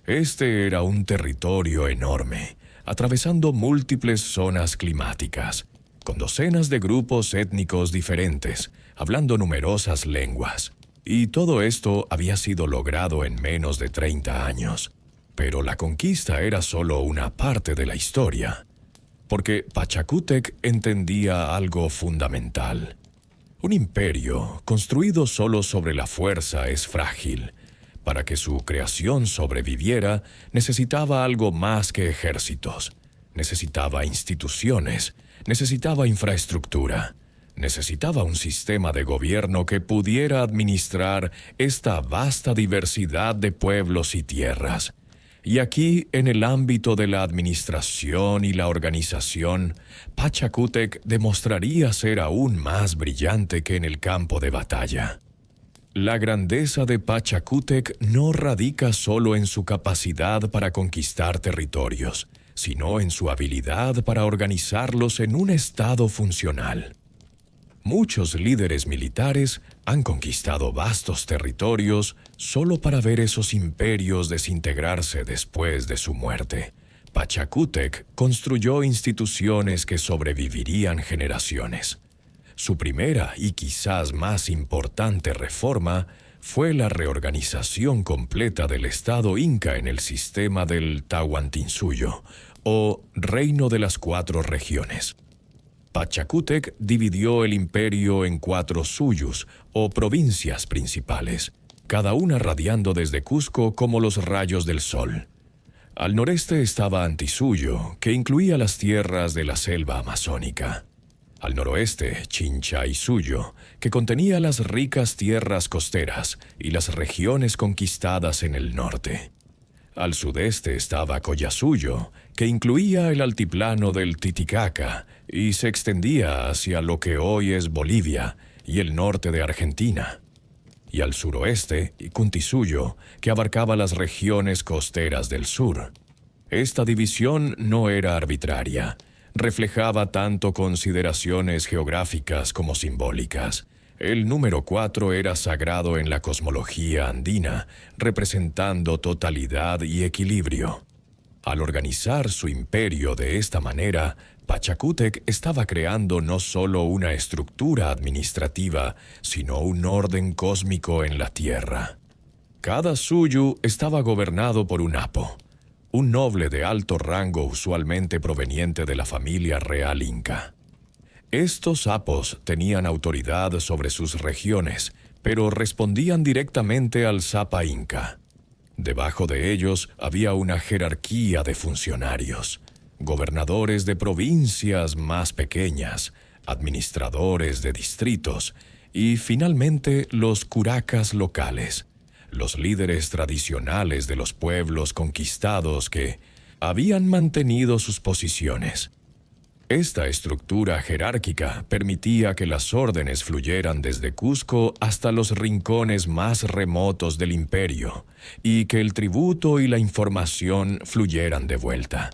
Este era un territorio enorme, atravesando múltiples zonas climáticas, con docenas de grupos étnicos diferentes, hablando numerosas lenguas. Y todo esto había sido logrado en menos de 30 años. Pero la conquista era solo una parte de la historia, porque Pachacútec entendía algo fundamental. Un imperio construido solo sobre la fuerza es frágil. Para que su creación sobreviviera, necesitaba algo más que ejércitos. Necesitaba instituciones, necesitaba infraestructura, necesitaba un sistema de gobierno que pudiera administrar esta vasta diversidad de pueblos y tierras. Y aquí, en el ámbito de la administración y la organización, Pachacútec demostraría ser aún más brillante que en el campo de batalla. La grandeza de Pachacútec no radica solo en su capacidad para conquistar territorios, sino en su habilidad para organizarlos en un estado funcional. Muchos líderes militares han conquistado vastos territorios solo para ver esos imperios desintegrarse después de su muerte. Pachacútec construyó instituciones que sobrevivirían generaciones. Su primera y quizás más importante reforma fue la reorganización completa del Estado Inca en el sistema del Tahuantinsuyo, o Reino de las Cuatro Regiones. Pachacútec dividió el imperio en 4 suyos, o provincias principales, cada una radiando desde Cusco como los rayos del sol. Al noreste estaba Antisuyo, que incluía las tierras de la selva amazónica. Al noroeste, Chinchaysuyo, que contenía las ricas tierras costeras y las regiones conquistadas en el norte. Al sudeste estaba Collasuyo, que incluía el altiplano del Titicaca y se extendía hacia lo que hoy es Bolivia y el norte de Argentina. Y al suroeste, Cuntisuyo, que abarcaba las regiones costeras del sur. Esta división no era arbitraria. Reflejaba tanto consideraciones geográficas como simbólicas. El número 4 era sagrado en la cosmología andina, representando totalidad y equilibrio. Al organizar su imperio de esta manera, Pachacútec estaba creando no solo una estructura administrativa, sino un orden cósmico en la Tierra. Cada suyu estaba gobernado por un apo, un noble de alto rango usualmente proveniente de la familia real inca. Estos apos tenían autoridad sobre sus regiones, pero respondían directamente al Sapa Inca. Debajo de ellos había una jerarquía de funcionarios, gobernadores de provincias más pequeñas, administradores de distritos y, finalmente, los curacas locales, los líderes tradicionales de los pueblos conquistados que habían mantenido sus posiciones. Esta estructura jerárquica permitía que las órdenes fluyeran desde Cusco hasta los rincones más remotos del imperio y que el tributo y la información fluyeran de vuelta.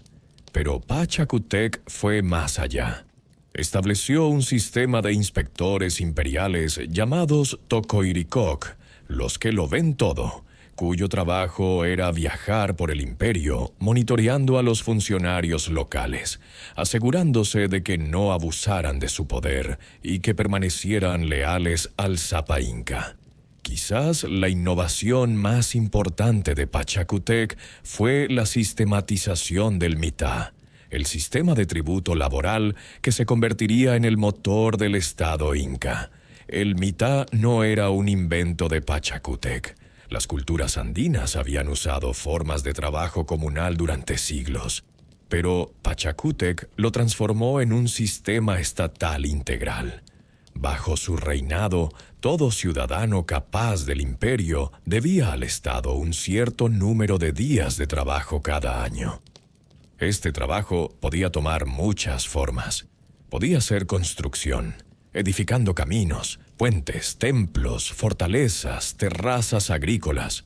Pero Pachacútec fue más allá. Estableció un sistema de inspectores imperiales llamados Tocoiricoc, los que lo ven todo, cuyo trabajo era viajar por el imperio monitoreando a los funcionarios locales, asegurándose de que no abusaran de su poder y que permanecieran leales al Sapa Inca. Quizás la innovación más importante de Pachacútec fue la sistematización del mitá, el sistema de tributo laboral que se convertiría en el motor del Estado Inca. El mitá no era un invento de Pachacútec. Las culturas andinas habían usado formas de trabajo comunal durante siglos, pero Pachacútec lo transformó en un sistema estatal integral. Bajo su reinado, todo ciudadano capaz del imperio debía al Estado un cierto número de días de trabajo cada año. Este trabajo podía tomar muchas formas. Podía ser construcción, edificando caminos, puentes, templos, fortalezas, terrazas agrícolas.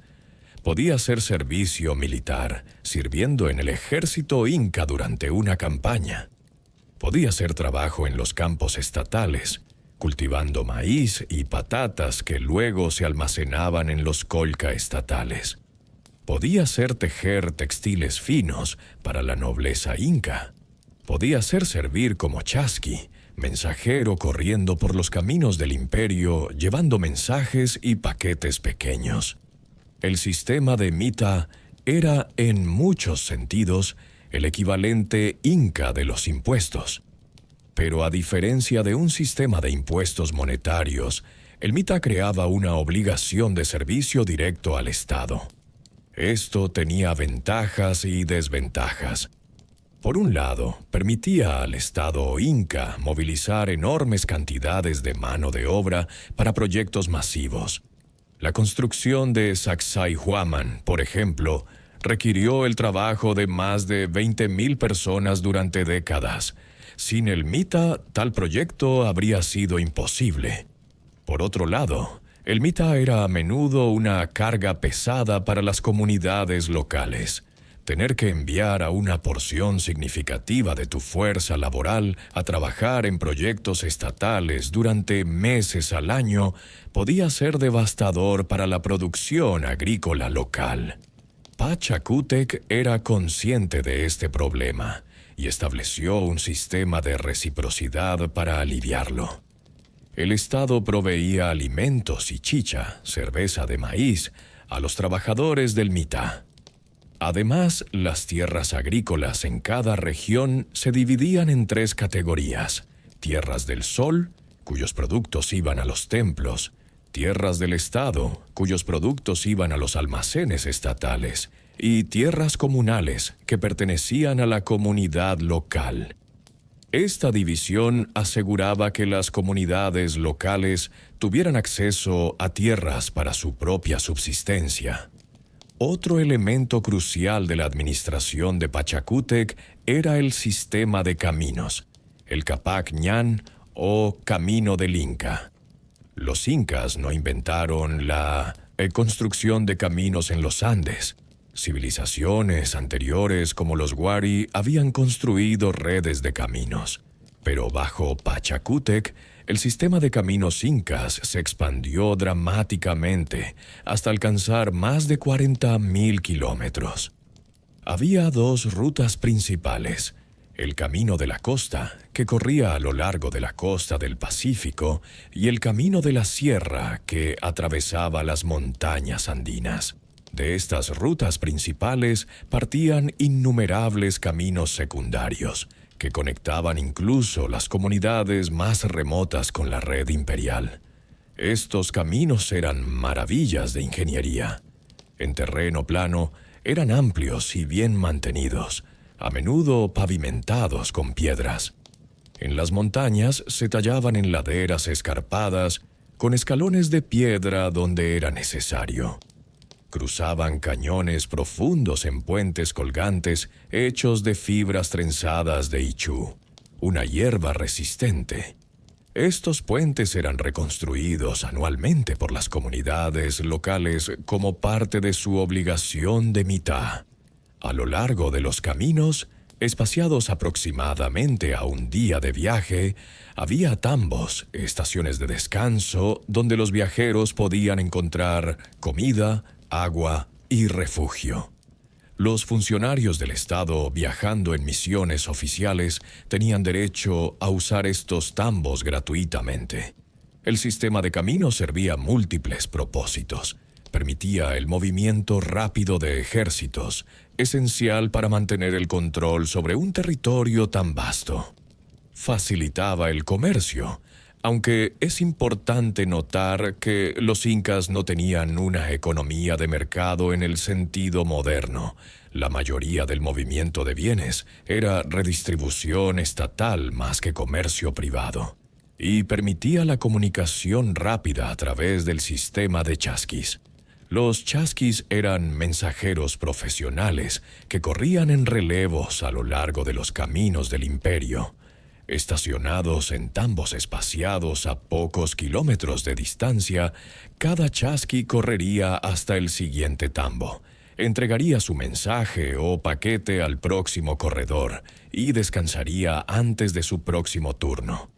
Podía ser servicio militar, sirviendo en el ejército inca durante una campaña. Podía ser trabajo en los campos estatales, cultivando maíz y patatas que luego se almacenaban en los colca estatales. Podía hacer tejer textiles finos para la nobleza inca. Podía hacer servir como chasqui, mensajero corriendo por los caminos del imperio llevando mensajes y paquetes pequeños. El sistema de Mita era, en muchos sentidos, el equivalente inca de los impuestos. Pero a diferencia de un sistema de impuestos monetarios, el Mita creaba una obligación de servicio directo al Estado. Esto tenía ventajas y desventajas. Por un lado, permitía al Estado inca movilizar enormes cantidades de mano de obra para proyectos masivos. La construcción de Sacsayhuaman, por ejemplo, requirió el trabajo de más de 20,000 personas durante décadas. Sin el Mita, tal proyecto habría sido imposible. Por otro lado, el Mita era a menudo una carga pesada para las comunidades locales. Tener que enviar a una porción significativa de tu fuerza laboral a trabajar en proyectos estatales durante meses al año podía ser devastador para la producción agrícola local. Pachacútec era consciente de este problema y estableció un sistema de reciprocidad para aliviarlo. El Estado proveía alimentos y chicha, cerveza de maíz, a los trabajadores del Mita. Además, las tierras agrícolas en cada región se dividían en 3 categorías: tierras del sol, cuyos productos iban a los templos; tierras del Estado, cuyos productos iban a los almacenes estatales; y tierras comunales, que pertenecían a la comunidad local. Esta división aseguraba que las comunidades locales tuvieran acceso a tierras para su propia subsistencia. Otro elemento crucial de la administración de Pachacútec era el sistema de caminos, el Capac Ñan o Camino del Inca. Los incas no inventaron la construcción de caminos en los Andes. Civilizaciones anteriores como los Wari habían construido redes de caminos, pero bajo Pachacútec, el sistema de caminos incas se expandió dramáticamente hasta alcanzar más de 40,000 kilómetros. Había 2 rutas principales: el Camino de la Costa, que corría a lo largo de la costa del Pacífico, y el Camino de la Sierra, que atravesaba las montañas andinas. De estas rutas principales partían innumerables caminos secundarios, que conectaban incluso las comunidades más remotas con la red imperial. Estos caminos eran maravillas de ingeniería. En terreno plano, eran amplios y bien mantenidos, a menudo pavimentados con piedras. En las montañas se tallaban en laderas escarpadas, con escalones de piedra donde era necesario. Cruzaban cañones profundos en puentes colgantes hechos de fibras trenzadas de ichú, una hierba resistente. Estos puentes eran reconstruidos anualmente por las comunidades locales como parte de su obligación de Mita. A lo largo de los caminos, espaciados aproximadamente a un día de viaje, había tambos, estaciones de descanso, donde los viajeros podían encontrar comida, agua y refugio. Los funcionarios del Estado viajando en misiones oficiales tenían derecho a usar estos tambos gratuitamente. El sistema de caminos servía múltiples propósitos. Permitía el movimiento rápido de ejércitos, esencial para mantener el control sobre un territorio tan vasto. Facilitaba el comercio, aunque es importante notar que los incas no tenían una economía de mercado en el sentido moderno. La mayoría del movimiento de bienes era redistribución estatal más que comercio privado, y permitía la comunicación rápida a través del sistema de chasquis. Los chasquis eran mensajeros profesionales que corrían en relevos a lo largo de los caminos del imperio. Estacionados en tambos espaciados a pocos kilómetros de distancia, cada chasqui correría hasta el siguiente tambo, entregaría su mensaje o paquete al próximo corredor y descansaría antes de su próximo turno.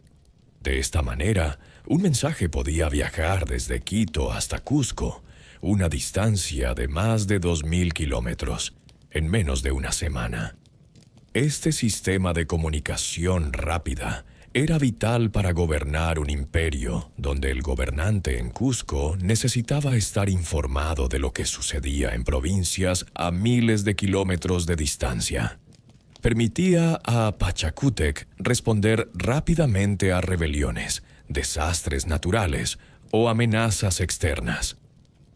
De esta manera, Un mensaje podía viajar desde Quito hasta Cusco, una distancia de más de 2000 kilómetros, en menos de una semana. Este sistema de comunicación rápida era vital para gobernar un imperio donde el gobernante en Cusco necesitaba estar informado de lo que sucedía en provincias a miles de kilómetros de distancia. Permitía a Pachacútec responder rápidamente a rebeliones, desastres naturales o amenazas externas.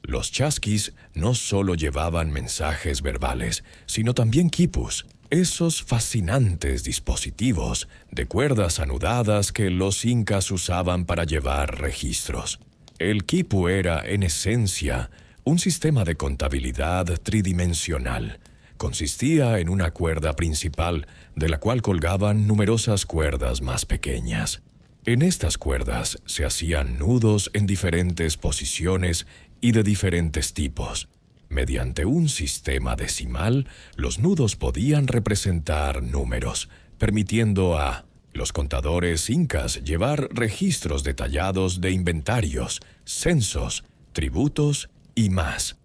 Los chasquis no solo llevaban mensajes verbales, sino también quipus, esos fascinantes dispositivos de cuerdas anudadas que los incas usaban para llevar registros. El quipu era, en esencia, un sistema de contabilidad tridimensional. Consistía en una cuerda principal, de la cual colgaban numerosas cuerdas más pequeñas. En estas cuerdas se hacían nudos en diferentes posiciones y de diferentes tipos. Mediante un sistema decimal, los nudos podían representar números, permitiendo a los contadores incas llevar registros detallados de inventarios, censos, tributos y más.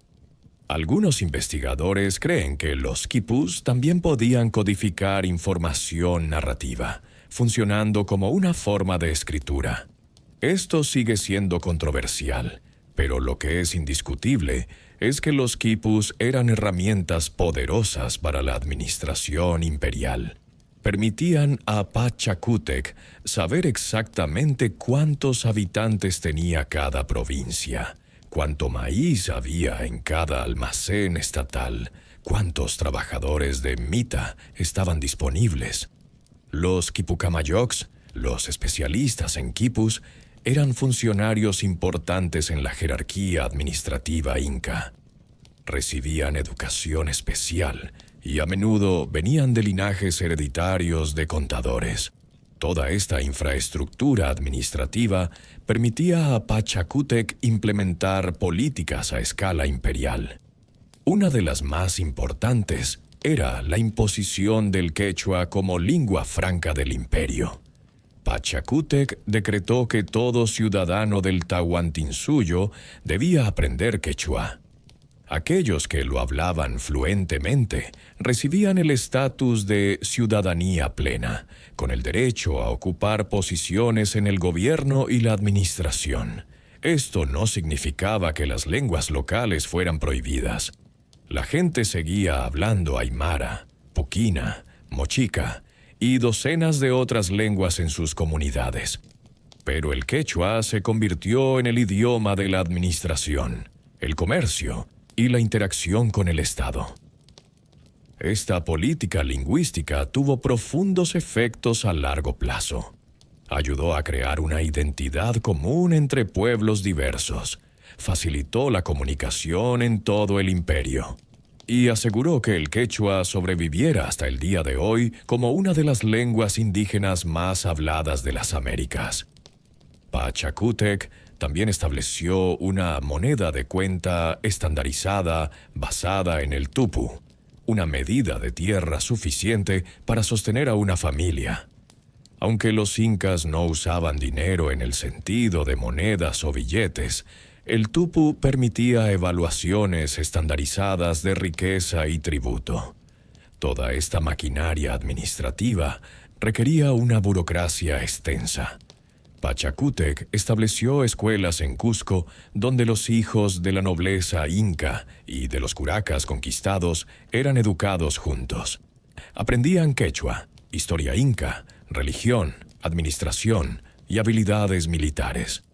Algunos investigadores creen que los quipus también podían codificar información narrativa, funcionando como una forma de escritura. Esto sigue siendo controversial, pero lo que es indiscutible es que los quipus eran herramientas poderosas para la administración imperial. Permitían a Pachacútec saber exactamente cuántos habitantes tenía cada provincia, cuánto maíz había en cada almacén estatal, cuántos trabajadores de Mita estaban disponibles. Los quipucamayocs, los especialistas en quipus, eran funcionarios importantes en la jerarquía administrativa inca. Recibían educación especial y a menudo venían de linajes hereditarios de contadores. Toda esta infraestructura administrativa permitía a Pachacútec implementar políticas a escala imperial. Una de las más importantes era la imposición del quechua como lengua franca del imperio. Pachacútec decretó que todo ciudadano del Tahuantinsuyo debía aprender quechua. Aquellos que lo hablaban fluentemente recibían el estatus de ciudadanía plena, con el derecho a ocupar posiciones en el gobierno y la administración. Esto no significaba que las lenguas locales fueran prohibidas. La gente seguía hablando aymara, puquina, mochica y docenas de otras lenguas en sus comunidades. Pero el quechua se convirtió en el idioma de la administración, el comercio y la interacción con el Estado. Esta política lingüística tuvo profundos efectos a largo plazo. Ayudó a crear una identidad común entre pueblos diversos, facilitó la comunicación en todo el imperio y aseguró que el quechua sobreviviera hasta el día de hoy como una de las lenguas indígenas más habladas de las Américas. Pachacútec también estableció una moneda de cuenta estandarizada basada en el tupu, una medida de tierra suficiente para sostener a una familia. Aunque los incas no usaban dinero en el sentido de monedas o billetes, el tupu permitía evaluaciones estandarizadas de riqueza y tributo. Toda esta maquinaria administrativa requería una burocracia extensa. Pachacútec estableció escuelas en Cusco donde los hijos de la nobleza inca y de los curacas conquistados eran educados juntos. Aprendían quechua, historia inca, religión, administración y habilidades militares.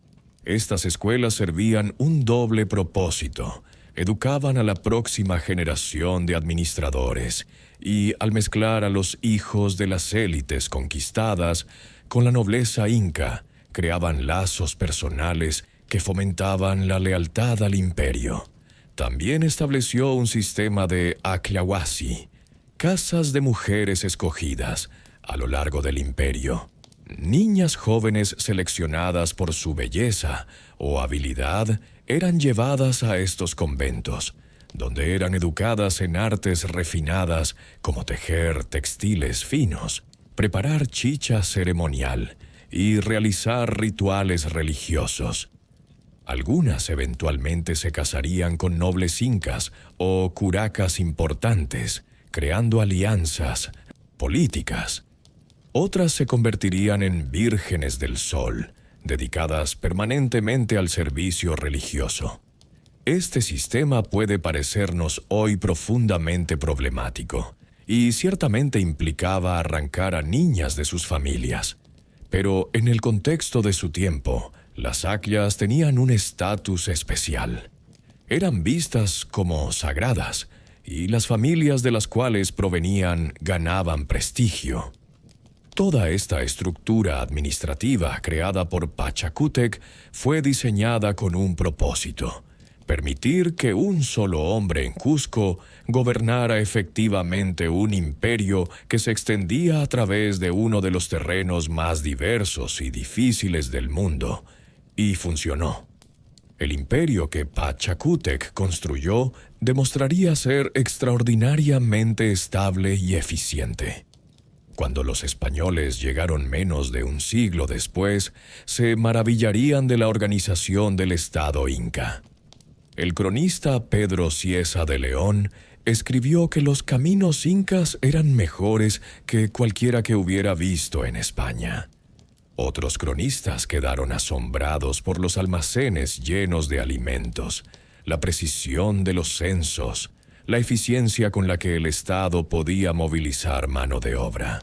Estas escuelas servían un doble propósito. Educaban a la próxima generación de administradores y, al mezclar a los hijos de las élites conquistadas con la nobleza inca, creaban lazos personales que fomentaban la lealtad al imperio. También estableció un sistema de acliawasi, casas de mujeres escogidas, a lo largo del imperio. Niñas jóvenes seleccionadas por su belleza o habilidad eran llevadas a estos conventos, donde eran educadas en artes refinadas como tejer textiles finos, preparar chicha ceremonial y realizar rituales religiosos. Algunas eventualmente se casarían con nobles incas o curacas importantes, creando alianzas políticas. Otras se convertirían en vírgenes del sol, dedicadas permanentemente al servicio religioso. Este sistema puede parecernos hoy profundamente problemático, y ciertamente implicaba arrancar a niñas de sus familias. Pero en el contexto de su tiempo, las akyas tenían un estatus especial. Eran vistas como sagradas, y las familias de las cuales provenían ganaban prestigio. Toda esta estructura administrativa creada por Pachacútec fue diseñada con un propósito: permitir que un solo hombre en Cusco gobernara efectivamente un imperio que se extendía a través de uno de los terrenos más diversos y difíciles del mundo. Y funcionó. El imperio que Pachacútec construyó demostraría ser extraordinariamente estable y eficiente. Cuando los españoles llegaron menos de un siglo después, se maravillarían de la organización del Estado inca. El cronista Pedro Cieza de León escribió que los caminos incas eran mejores que cualquiera que hubiera visto en España. Otros cronistas quedaron asombrados por los almacenes llenos de alimentos, la precisión de los censos, la eficiencia con la que el Estado podía movilizar mano de obra.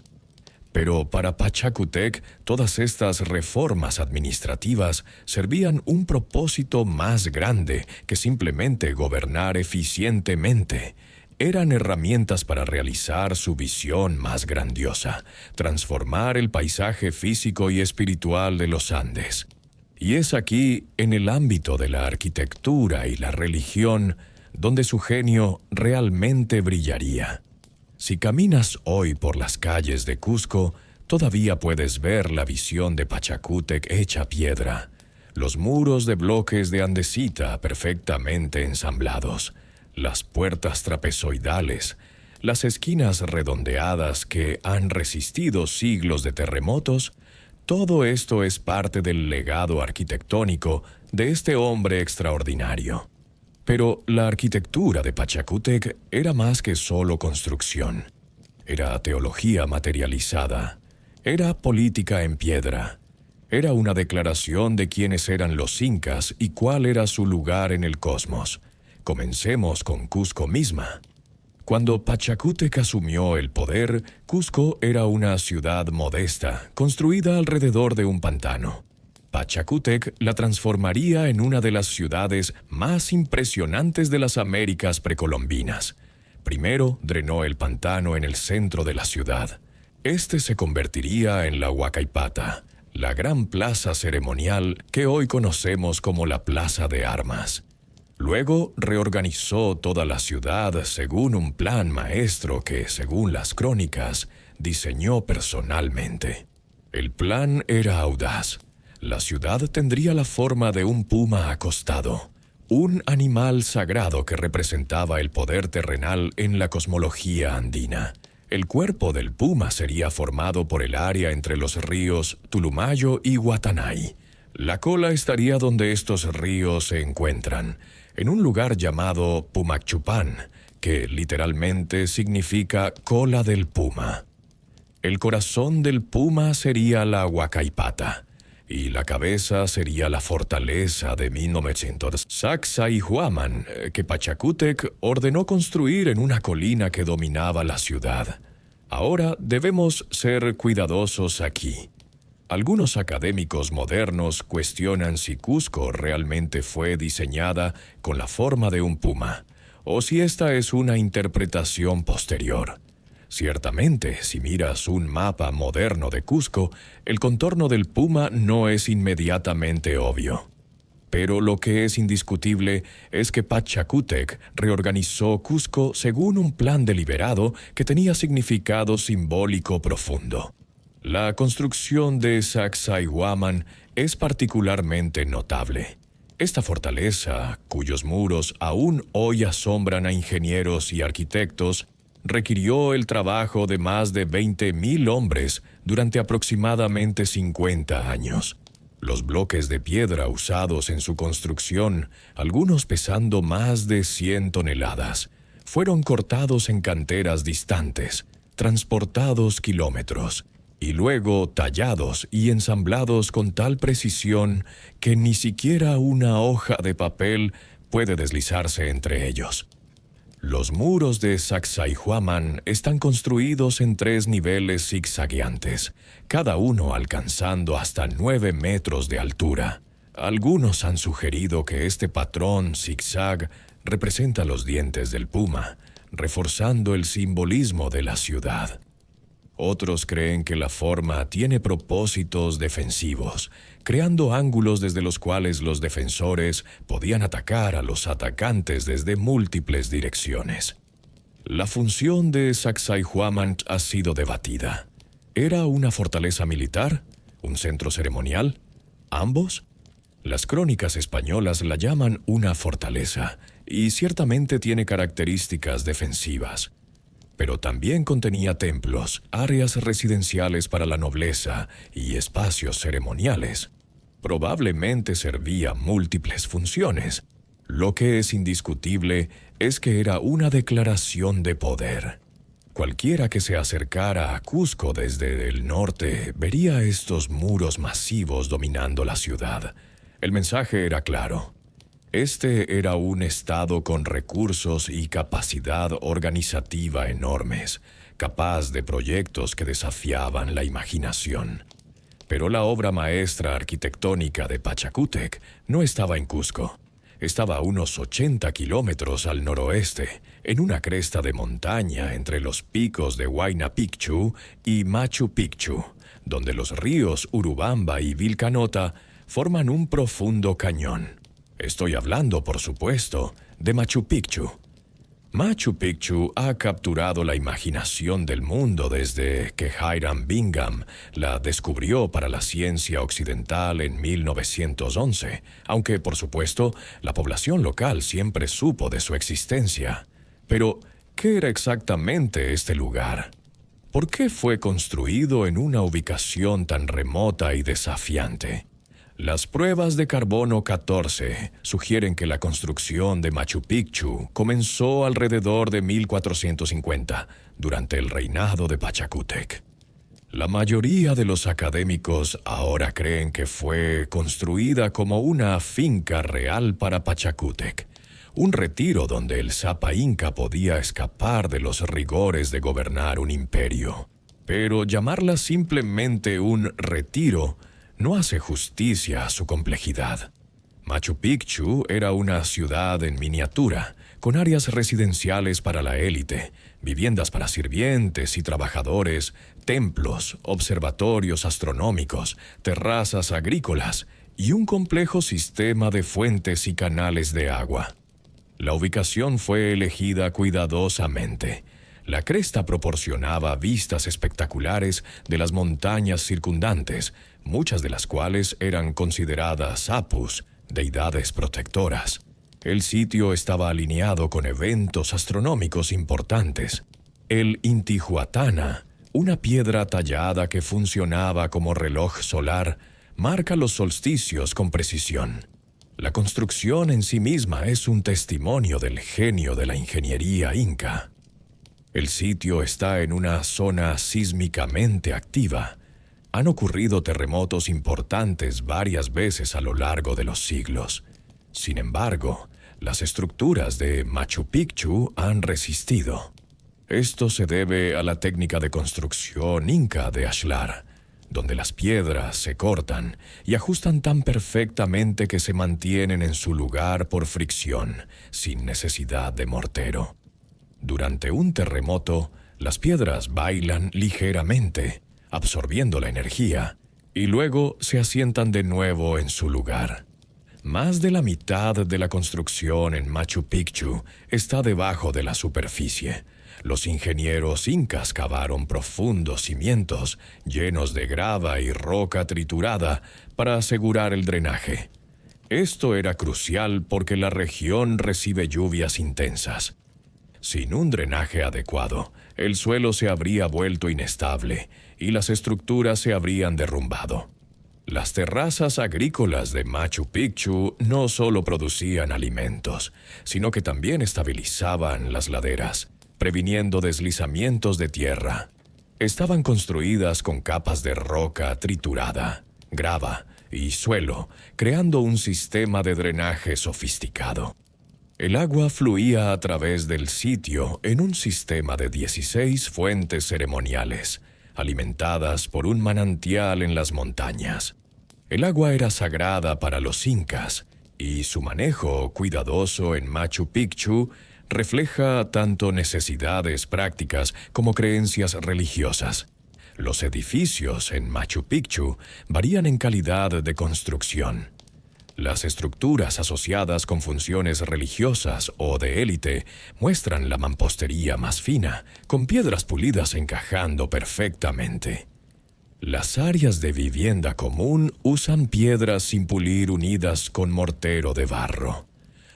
Pero para Pachacútec, todas estas reformas administrativas servían un propósito más grande que simplemente gobernar eficientemente. Eran herramientas para realizar su visión más grandiosa: transformar el paisaje físico y espiritual de los Andes. Y es aquí, en el ámbito de la arquitectura y la religión, donde su genio realmente brillaría. Si caminas hoy por las calles de Cusco, todavía puedes ver la visión de Pachacútec hecha piedra, los muros de bloques de andesita perfectamente ensamblados, las puertas trapezoidales, las esquinas redondeadas que han resistido siglos de terremotos. Todo esto es parte del legado arquitectónico de este hombre extraordinario. Pero la arquitectura de Pachacútec era más que solo construcción. Era teología materializada. Era política en piedra. Era una declaración de quiénes eran los incas y cuál era su lugar en el cosmos. Comencemos con Cusco misma. Cuando Pachacútec asumió el poder, Cusco era una ciudad modesta, construida alrededor de un pantano. Pachacútec la transformaría en una de las ciudades más impresionantes de las Américas precolombinas. Primero drenó el pantano en el centro de la ciudad. Este se convertiría en la Huacaipata, la gran plaza ceremonial que hoy conocemos como la Plaza de Armas. Luego reorganizó toda la ciudad según un plan maestro que, según las crónicas, diseñó personalmente. El plan era audaz. La ciudad tendría la forma de un puma acostado, un animal sagrado que representaba el poder terrenal en la cosmología andina. El cuerpo del puma sería formado por el área entre los ríos Tulumayo y Guatanay. La cola estaría donde estos ríos se encuentran, en un lugar llamado Pumacchupán, que literalmente significa cola del puma. El corazón del puma sería la Huacaipata, y la cabeza sería la fortaleza de 1900 Sacsayhuaman, que Pachacútec ordenó construir en una colina que dominaba la ciudad. Ahora debemos ser cuidadosos aquí. Algunos académicos modernos cuestionan si Cusco realmente fue diseñada con la forma de un puma, o si esta es una interpretación posterior. Ciertamente, si miras un mapa moderno de Cusco, el contorno del puma no es inmediatamente obvio. Pero lo que es indiscutible es que Pachacútec reorganizó Cusco según un plan deliberado que tenía significado simbólico profundo. La construcción de Sacsayhuaman es particularmente notable. Esta fortaleza, cuyos muros aún hoy asombran a ingenieros y arquitectos, requirió el trabajo de más de 20.000 hombres durante aproximadamente 50 años. Los bloques de piedra usados en su construcción, algunos pesando más de 100 toneladas, fueron cortados en canteras distantes, transportados kilómetros, y luego tallados y ensamblados con tal precisión que ni siquiera una hoja de papel puede deslizarse entre ellos. Los muros de Sacsayhuaman están construidos en 3 niveles zigzagueantes, cada uno alcanzando hasta 9 metros de altura. Algunos han sugerido que este patrón zigzag representa los dientes del puma, reforzando el simbolismo de la ciudad. Otros creen que la forma tiene propósitos defensivos, creando ángulos desde los cuales los defensores podían atacar a los atacantes desde múltiples direcciones. La función de Sacsayhuaman ha sido debatida. ¿Era una fortaleza militar? ¿Un centro ceremonial? ¿Ambos? Las crónicas españolas la llaman una fortaleza, y ciertamente tiene características defensivas. Pero también contenía templos, áreas residenciales para la nobleza y espacios ceremoniales. Probablemente servía múltiples funciones. Lo que es indiscutible es que era una declaración de poder. Cualquiera que se acercara a Cusco desde el norte vería estos muros masivos dominando la ciudad. El mensaje era claro. Este era un estado con recursos y capacidad organizativa enormes, capaz de proyectos que desafiaban la imaginación. Pero la obra maestra arquitectónica de Pachacútec no estaba en Cusco. Estaba a unos 80 kilómetros al noroeste, en una cresta de montaña entre los picos de Huayna Picchu y Machu Picchu, donde los ríos Urubamba y Vilcanota forman un profundo cañón. Estoy hablando, por supuesto, de Machu Picchu. Machu Picchu ha capturado la imaginación del mundo desde que Hiram Bingham la descubrió para la ciencia occidental en 1911, aunque, por supuesto, la población local siempre supo de su existencia. Pero, ¿qué era exactamente este lugar? ¿Por qué fue construido en una ubicación tan remota y desafiante? Las pruebas de carbono 14 sugieren que la construcción de Machu Picchu comenzó alrededor de 1450, durante el reinado de Pachacútec. La mayoría de los académicos ahora creen que fue construida como una finca real para Pachacútec, un retiro donde el Zapa Inca podía escapar de los rigores de gobernar un imperio. Pero llamarla simplemente un retiro no hace justicia a su complejidad. Machu Picchu era una ciudad en miniatura, con áreas residenciales para la élite, viviendas para sirvientes y trabajadores, templos, observatorios astronómicos, terrazas agrícolas y un complejo sistema de fuentes y canales de agua. La ubicación fue elegida cuidadosamente. La cresta proporcionaba vistas espectaculares de las montañas circundantes, muchas de las cuales eran consideradas apus, deidades protectoras. El sitio estaba alineado con eventos astronómicos importantes. El Intihuatana, una piedra tallada que funcionaba como reloj solar, marca los solsticios con precisión. La construcción en sí misma es un testimonio del genio de la ingeniería inca. El sitio está en una zona sísmicamente activa. Han ocurrido terremotos importantes varias veces a lo largo de los siglos. Sin embargo, las estructuras de Machu Picchu han resistido. Esto se debe a la técnica de construcción inca de ashlar, donde las piedras se cortan y ajustan tan perfectamente que se mantienen en su lugar por fricción, sin necesidad de mortero. Durante un terremoto, las piedras bailan ligeramente, absorbiendo la energía, y luego se asientan de nuevo en su lugar. Más de la mitad de la construcción en Machu Picchu está debajo de la superficie. Los ingenieros incas cavaron profundos cimientos llenos de grava y roca triturada para asegurar el drenaje. Esto era crucial porque la región recibe lluvias intensas. Sin un drenaje adecuado, el suelo se habría vuelto inestable y las estructuras se habrían derrumbado. Las terrazas agrícolas de Machu Picchu no solo producían alimentos, sino que también estabilizaban las laderas, previniendo deslizamientos de tierra. Estaban construidas con capas de roca triturada, grava y suelo, creando un sistema de drenaje sofisticado. El agua fluía a través del sitio en un sistema de 16 fuentes ceremoniales, alimentadas por un manantial en las montañas. El agua era sagrada para los incas, y su manejo cuidadoso en Machu Picchu refleja tanto necesidades prácticas como creencias religiosas. Los edificios en Machu Picchu varían en calidad de construcción. Las estructuras asociadas con funciones religiosas o de élite muestran la mampostería más fina, con piedras pulidas encajando perfectamente. Las áreas de vivienda común usan piedras sin pulir unidas con mortero de barro.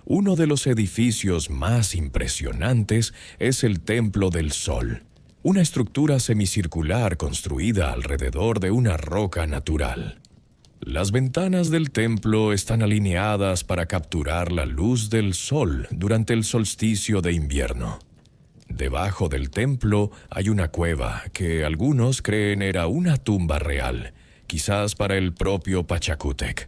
Uno de los edificios más impresionantes es el Templo del Sol, una estructura semicircular construida alrededor de una roca natural. Las ventanas del templo están alineadas para capturar la luz del sol durante el solsticio de invierno. Debajo del templo hay una cueva que algunos creen era una tumba real, quizás para el propio Pachacútec.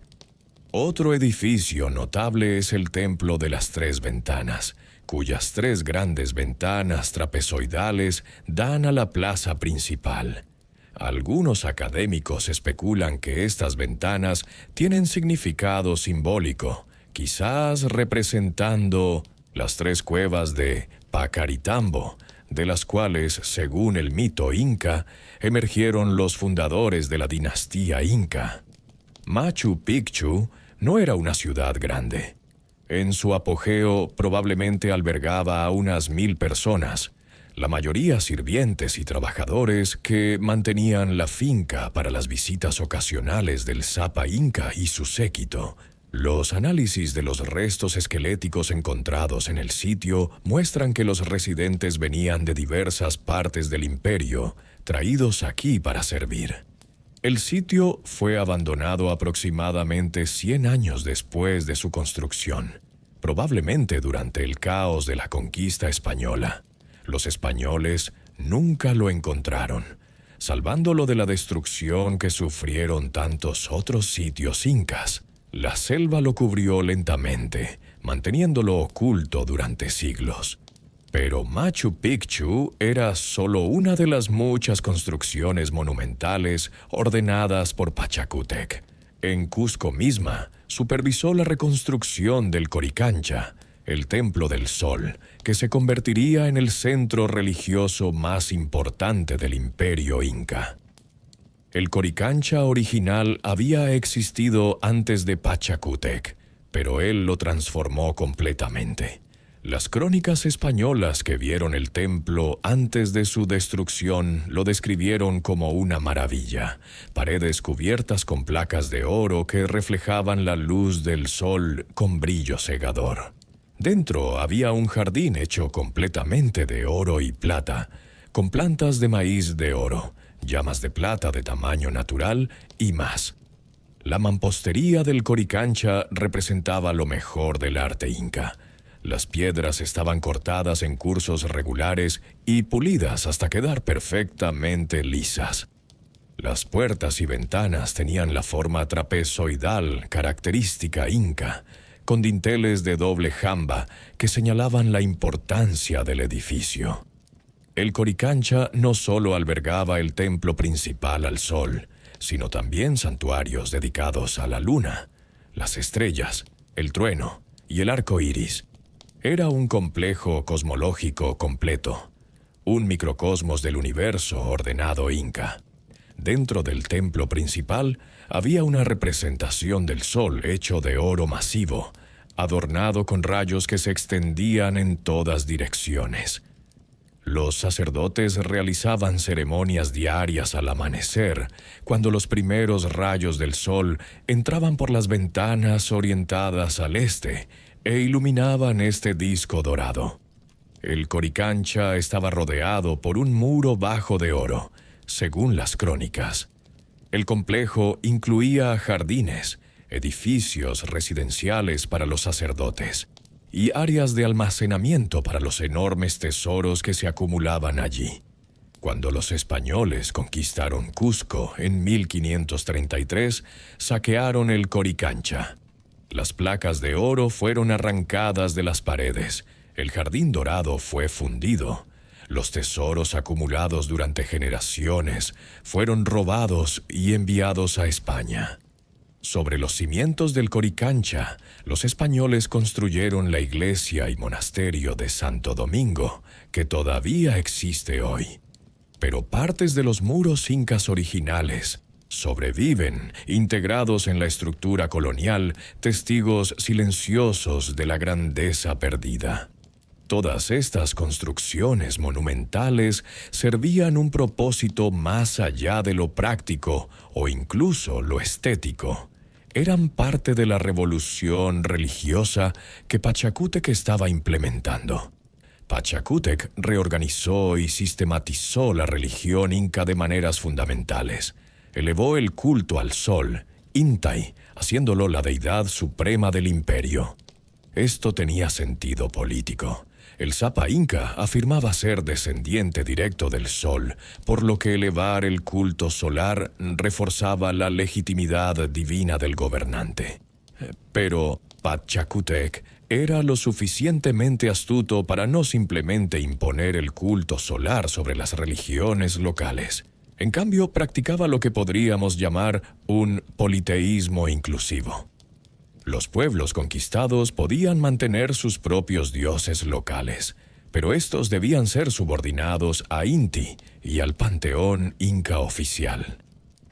Otro edificio notable es el Templo de las Tres Ventanas, cuyas 3 grandes ventanas trapezoidales dan a la plaza principal. Algunos académicos especulan que estas ventanas tienen significado simbólico, quizás representando las 3 cuevas de Pacaritambo, de las cuales, según el mito inca, emergieron los fundadores de la dinastía inca. Machu Picchu no era una ciudad grande. En su apogeo probablemente albergaba a unas 1000 personas, la mayoría sirvientes y trabajadores que mantenían la finca para las visitas ocasionales del Sapa Inca y su séquito. Los análisis de los restos esqueléticos encontrados en el sitio muestran que los residentes venían de diversas partes del imperio, traídos aquí para servir. El sitio fue abandonado aproximadamente 100 años después de su construcción, probablemente durante el caos de la conquista española. Los españoles nunca lo encontraron, salvándolo de la destrucción que sufrieron tantos otros sitios incas. La selva lo cubrió lentamente, manteniéndolo oculto durante siglos. Pero Machu Picchu era solo una de las muchas construcciones monumentales ordenadas por Pachacútec. En Cusco misma, supervisó la reconstrucción del Coricancha, el Templo del Sol, que se convertiría en el centro religioso más importante del imperio inca. El Coricancha original había existido antes de Pachacútec, pero él lo transformó completamente. Las crónicas españolas que vieron el templo antes de su destrucción lo describieron como una maravilla, paredes cubiertas con placas de oro que reflejaban la luz del sol con brillo cegador. Dentro había un jardín hecho completamente de oro y plata, con plantas de maíz de oro, llamas de plata de tamaño natural y más. La mampostería del Coricancha representaba lo mejor del arte inca. Las piedras estaban cortadas en cursos regulares y pulidas hasta quedar perfectamente lisas. Las puertas y ventanas tenían la forma trapezoidal característica inca, con dinteles de doble jamba que señalaban la importancia del edificio. El Coricancha no solo albergaba el templo principal al sol, sino también santuarios dedicados a la luna, las estrellas, el trueno y el arco iris. Era un complejo cosmológico completo, un microcosmos del universo ordenado inca. Dentro del templo principal había una representación del sol hecho de oro masivo, adornado con rayos que se extendían en todas direcciones. Los sacerdotes realizaban ceremonias diarias al amanecer, cuando los primeros rayos del sol entraban por las ventanas orientadas al este e iluminaban este disco dorado. El Coricancha estaba rodeado por un muro bajo de oro, según las crónicas. El complejo incluía jardines, edificios residenciales para los sacerdotes y áreas de almacenamiento para los enormes tesoros que se acumulaban allí. Cuando los españoles conquistaron Cusco en 1533, saquearon el Coricancha. Las placas de oro fueron arrancadas de las paredes, el jardín dorado fue fundido, los tesoros acumulados durante generaciones fueron robados y enviados a España. Sobre los cimientos del Coricancha, los españoles construyeron la iglesia y monasterio de Santo Domingo, que todavía existe hoy. Pero partes de los muros incas originales sobreviven, integrados en la estructura colonial, testigos silenciosos de la grandeza perdida. Todas estas construcciones monumentales servían un propósito más allá de lo práctico o incluso lo estético. Eran parte de la revolución religiosa que Pachacútec estaba implementando. Pachacútec reorganizó y sistematizó la religión inca de maneras fundamentales. Elevó el culto al sol, Intay, haciéndolo la deidad suprema del imperio. Esto tenía sentido político. El Sapa Inca afirmaba ser descendiente directo del sol, por lo que elevar el culto solar reforzaba la legitimidad divina del gobernante. Pero Pachacútec era lo suficientemente astuto para no simplemente imponer el culto solar sobre las religiones locales. En cambio, practicaba lo que podríamos llamar un politeísmo inclusivo. Los pueblos conquistados podían mantener sus propios dioses locales, pero estos debían ser subordinados a Inti y al panteón inca oficial.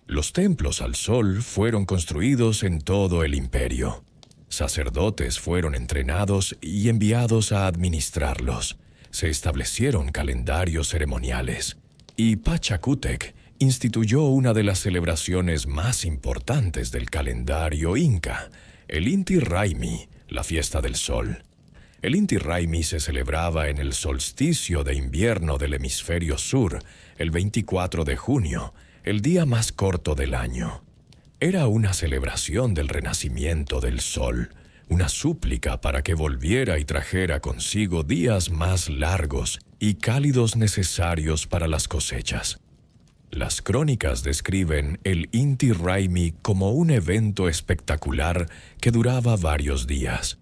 Los templos al sol fueron construidos en todo el imperio. Sacerdotes fueron entrenados y enviados a administrarlos. Se establecieron calendarios ceremoniales. Y Pachacútec instituyó una de las celebraciones más importantes del calendario inca, el Inti Raymi, la fiesta del sol. El Inti Raymi se celebraba en el solsticio de invierno del hemisferio sur, el 24 de junio, el día más corto del año. Era una celebración del renacimiento del sol, una súplica para que volviera y trajera consigo días más largos y cálidos necesarios para las cosechas. Las crónicas describen el Inti Raymi como un evento espectacular que duraba varios días.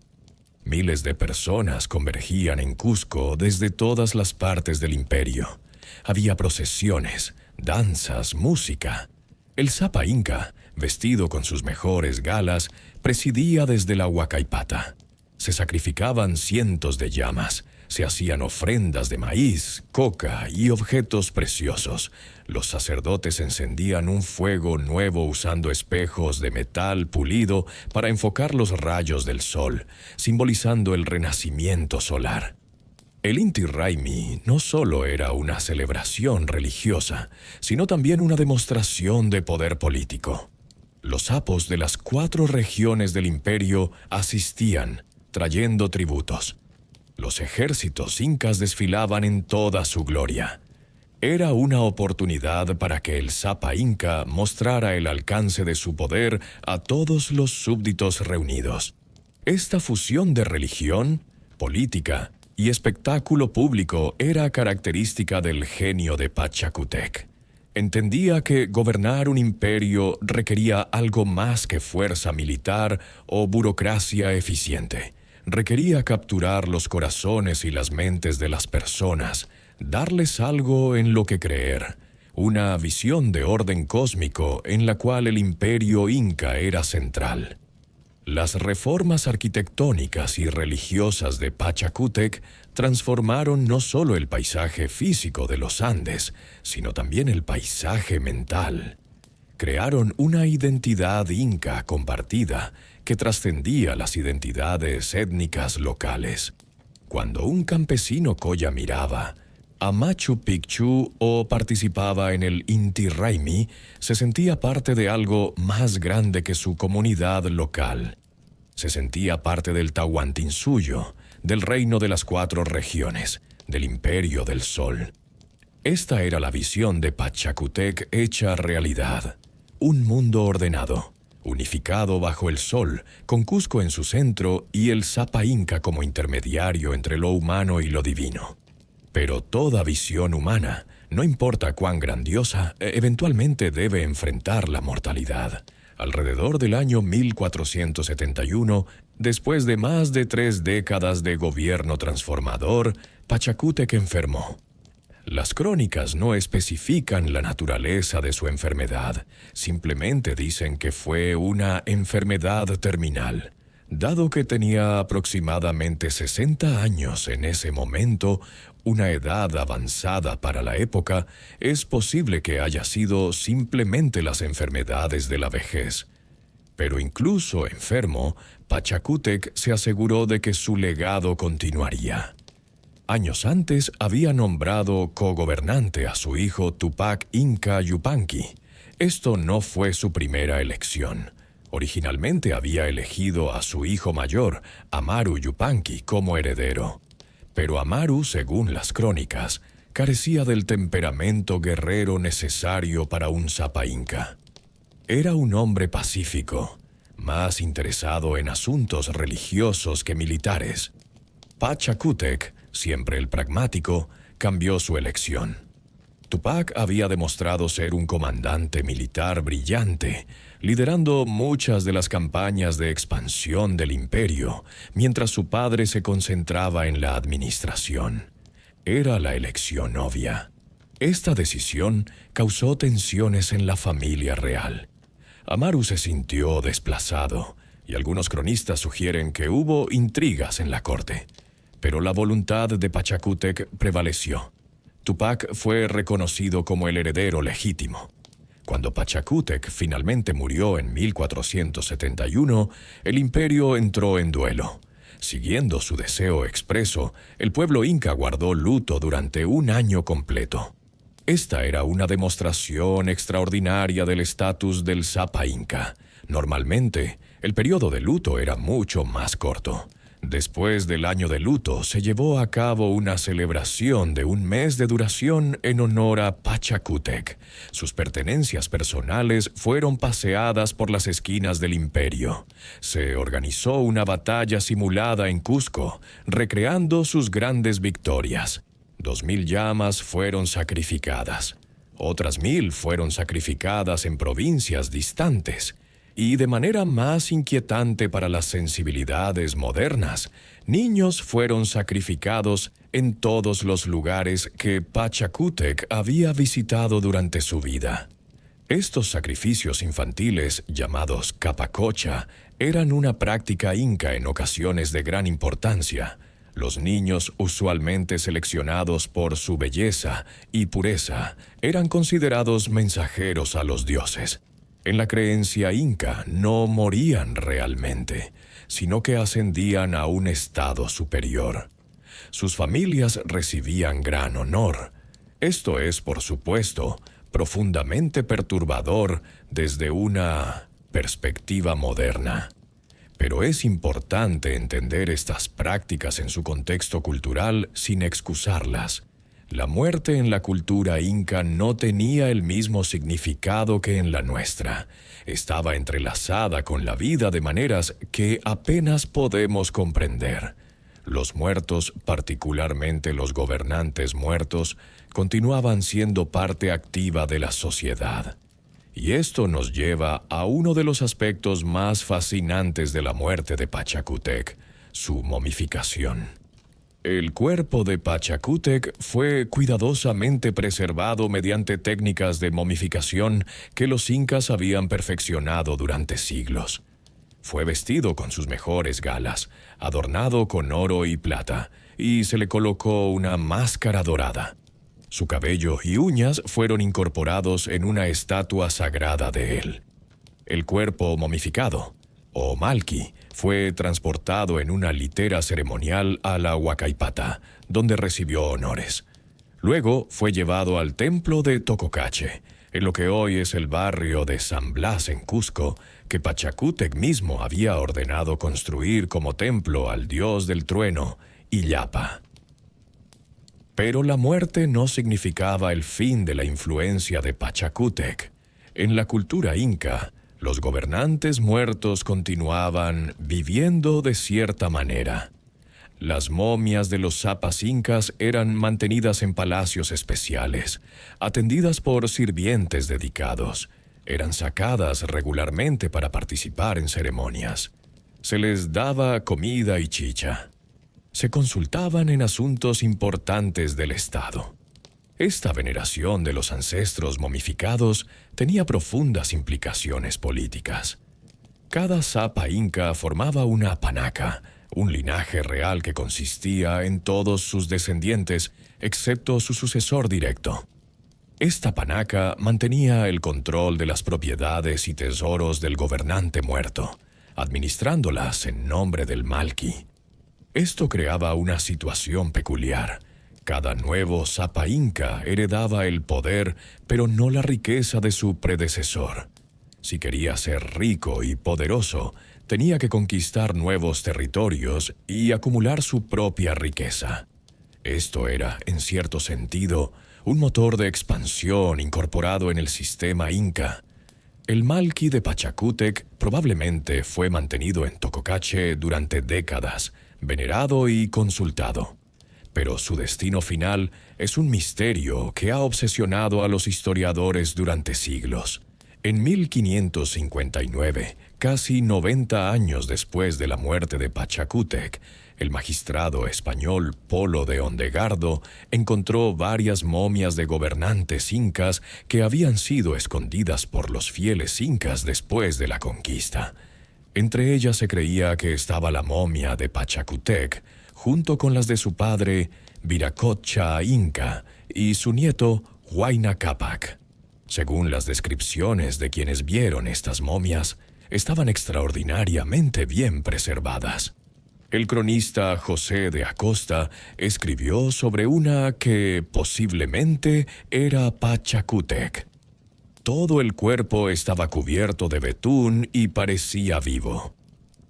Miles de personas convergían en Cusco desde todas las partes del imperio. Había procesiones, danzas, música. El Sapa Inca, vestido con sus mejores galas, presidía desde la Huacaipata. Se sacrificaban cientos de llamas, se hacían ofrendas de maíz, coca y objetos preciosos. Los sacerdotes encendían un fuego nuevo usando espejos de metal pulido para enfocar los rayos del sol, simbolizando el renacimiento solar. El Inti Raymi no solo era una celebración religiosa, sino también una demostración de poder político. Los sapos de las 4 regiones del imperio asistían, trayendo tributos. Los ejércitos incas desfilaban en toda su gloria. Era una oportunidad para que el Sapa Inca mostrara el alcance de su poder a todos los súbditos reunidos. Esta fusión de religión, política y espectáculo público era característica del genio de Pachacútec. Entendía que gobernar un imperio requería algo más que fuerza militar o burocracia eficiente. Requería capturar los corazones y las mentes de las personas, darles algo en lo que creer, una visión de orden cósmico en la cual el imperio inca era central. Las reformas arquitectónicas y religiosas de Pachacútec transformaron no solo el paisaje físico de los Andes, sino también el paisaje mental. Crearon una identidad inca compartida que trascendía las identidades étnicas locales. Cuando un campesino coya miraba a Machu Picchu o participaba en el Inti Raymi, se sentía parte de algo más grande que su comunidad local. Se sentía parte del Tahuantinsuyo, del reino de las 4 regiones, del imperio del sol. Esta era la visión de Pachacútec hecha realidad. Un mundo ordenado, unificado bajo el sol, con Cusco en su centro y el Sapa Inca como intermediario entre lo humano y lo divino. Pero toda visión humana, no importa cuán grandiosa, eventualmente debe enfrentar la mortalidad. Alrededor del año 1471, después de más de 3 décadas de gobierno transformador, Pachacútec enfermó. Las crónicas no especifican la naturaleza de su enfermedad, simplemente dicen que fue una enfermedad terminal. Dado que tenía aproximadamente 60 años en ese momento, una edad avanzada para la época, es posible que haya sido simplemente las enfermedades de la vejez. Pero incluso enfermo, Pachacútec se aseguró de que su legado continuaría. Años antes había nombrado cogobernante a su hijo Tupac Inca Yupanqui. Esto no fue su primera elección. Originalmente había elegido a su hijo mayor, Amaru Yupanqui, como heredero. Pero Amaru, según las crónicas, carecía del temperamento guerrero necesario para un Sapa Inca. Era un hombre pacífico, más interesado en asuntos religiosos que militares. Pachacútec, siempre el pragmático, cambió su elección. Tupac había demostrado ser un comandante militar brillante, liderando muchas de las campañas de expansión del imperio, mientras su padre se concentraba en la administración. Era la elección obvia. Esta decisión causó tensiones en la familia real. Amaru se sintió desplazado, y algunos cronistas sugieren que hubo intrigas en la corte. Pero la voluntad de Pachacútec prevaleció. Tupac fue reconocido como el heredero legítimo. Cuando Pachacútec finalmente murió en 1471, el imperio entró en duelo. Siguiendo su deseo expreso, el pueblo inca guardó luto durante un año completo. Esta era una demostración extraordinaria del estatus del Sapa Inca. Normalmente, el periodo de luto era mucho más corto. Después del año de luto, se llevó a cabo una celebración de un mes de duración en honor a Pachacútec. Sus pertenencias personales fueron paseadas por las esquinas del imperio. Se organizó una batalla simulada en Cusco, recreando sus grandes victorias. 2000 llamas fueron sacrificadas. Otras 1000 fueron sacrificadas en provincias distantes. Y de manera más inquietante para las sensibilidades modernas, niños fueron sacrificados en todos los lugares que Pachacútec había visitado durante su vida. Estos sacrificios infantiles, llamados capacocha, eran una práctica inca en ocasiones de gran importancia. Los niños, usualmente seleccionados por su belleza y pureza, eran considerados mensajeros a los dioses. En la creencia inca no morían realmente, sino que ascendían a un estado superior. Sus familias recibían gran honor. Esto es, por supuesto, profundamente perturbador desde una perspectiva moderna. Pero es importante entender estas prácticas en su contexto cultural sin excusarlas. La muerte en la cultura inca no tenía el mismo significado que en la nuestra. Estaba entrelazada con la vida de maneras que apenas podemos comprender. Los muertos, particularmente los gobernantes muertos, continuaban siendo parte activa de la sociedad. Y esto nos lleva a uno de los aspectos más fascinantes de la muerte de Pachacútec, su momificación. El cuerpo de Pachacútec fue cuidadosamente preservado mediante técnicas de momificación que los incas habían perfeccionado durante siglos. Fue vestido con sus mejores galas, adornado con oro y plata, y se le colocó una máscara dorada. Su cabello y uñas fueron incorporados en una estatua sagrada de él. El cuerpo momificado, o malqui, fue transportado en una litera ceremonial a la Huacaipata, donde recibió honores. Luego fue llevado al templo de Tococache, en lo que hoy es el barrio de San Blas en Cusco, que Pachacútec mismo había ordenado construir como templo al dios del trueno, Illapa. Pero la muerte no significaba el fin de la influencia de Pachacútec. En la cultura inca, los gobernantes muertos continuaban viviendo de cierta manera. Las momias de los zapas incas eran mantenidas en palacios especiales, atendidas por sirvientes dedicados. Eran sacadas regularmente para participar en ceremonias. Se les daba comida y chicha. Se consultaban en asuntos importantes del Estado. Esta veneración de los ancestros momificados tenía profundas implicaciones políticas. Cada zapa inca formaba una panaca, un linaje real que consistía en todos sus descendientes, excepto su sucesor directo. Esta panaca mantenía el control de las propiedades y tesoros del gobernante muerto, administrándolas en nombre del malqui. Esto creaba una situación peculiar. Cada nuevo zapa inca heredaba el poder, pero no la riqueza de su predecesor. Si quería ser rico y poderoso, tenía que conquistar nuevos territorios y acumular su propia riqueza. Esto era, en cierto sentido, un motor de expansión incorporado en el sistema inca. El malqui de Pachacútec probablemente fue mantenido en Tococache durante décadas, venerado y consultado. Pero su destino final es un misterio que ha obsesionado a los historiadores durante siglos. En 1559, casi 90 años después de la muerte de Pachacútec, el magistrado español Polo de Ondegardo encontró varias momias de gobernantes incas que habían sido escondidas por los fieles incas después de la conquista. Entre ellas se creía que estaba la momia de Pachacútec, junto con las de su padre Viracocha Inca y su nieto Huayna Cápac. Según las descripciones de quienes vieron estas momias, estaban extraordinariamente bien preservadas. El cronista José de Acosta escribió sobre una que posiblemente era Pachacútec. Todo el cuerpo estaba cubierto de betún y parecía vivo.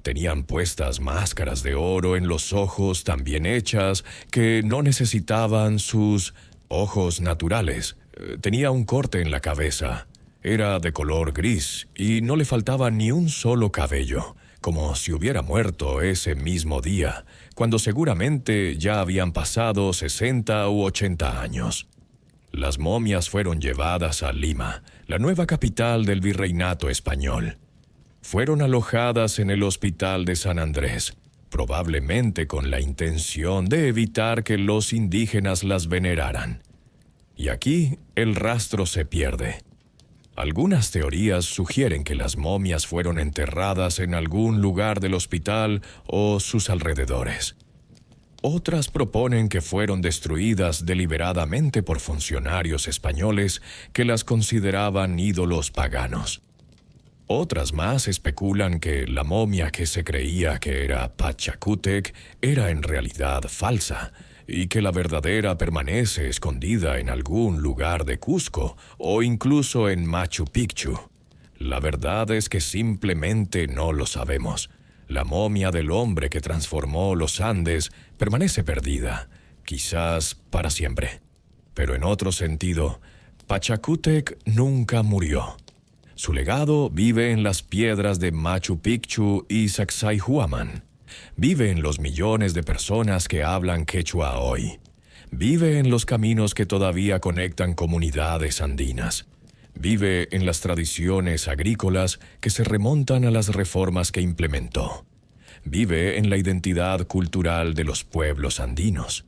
Tenían puestas máscaras de oro en los ojos tan bien hechas que no necesitaban sus ojos naturales. Tenía un corte en la cabeza. Era de color gris y no le faltaba ni un solo cabello, como si hubiera muerto ese mismo día, cuando seguramente ya habían pasado 60 u 80 años. Las momias fueron llevadas a Lima, la nueva capital del virreinato español. Fueron alojadas en el Hospital de San Andrés, probablemente con la intención de evitar que los indígenas las veneraran. Y aquí el rastro se pierde. Algunas teorías sugieren que las momias fueron enterradas en algún lugar del hospital o sus alrededores. Otras proponen que fueron destruidas deliberadamente por funcionarios españoles que las consideraban ídolos paganos. Otras más especulan que la momia que se creía que era Pachacútec era en realidad falsa y que la verdadera permanece escondida en algún lugar de Cusco o incluso en Machu Picchu. La verdad es que simplemente no lo sabemos. La momia del hombre que transformó los Andes permanece perdida, quizás para siempre. Pero en otro sentido, Pachacútec nunca murió. Su legado vive en las piedras de Machu Picchu y Sacsayhuaman. Vive en los millones de personas que hablan quechua hoy. Vive en los caminos que todavía conectan comunidades andinas. Vive en las tradiciones agrícolas que se remontan a las reformas que implementó. Vive en la identidad cultural de los pueblos andinos.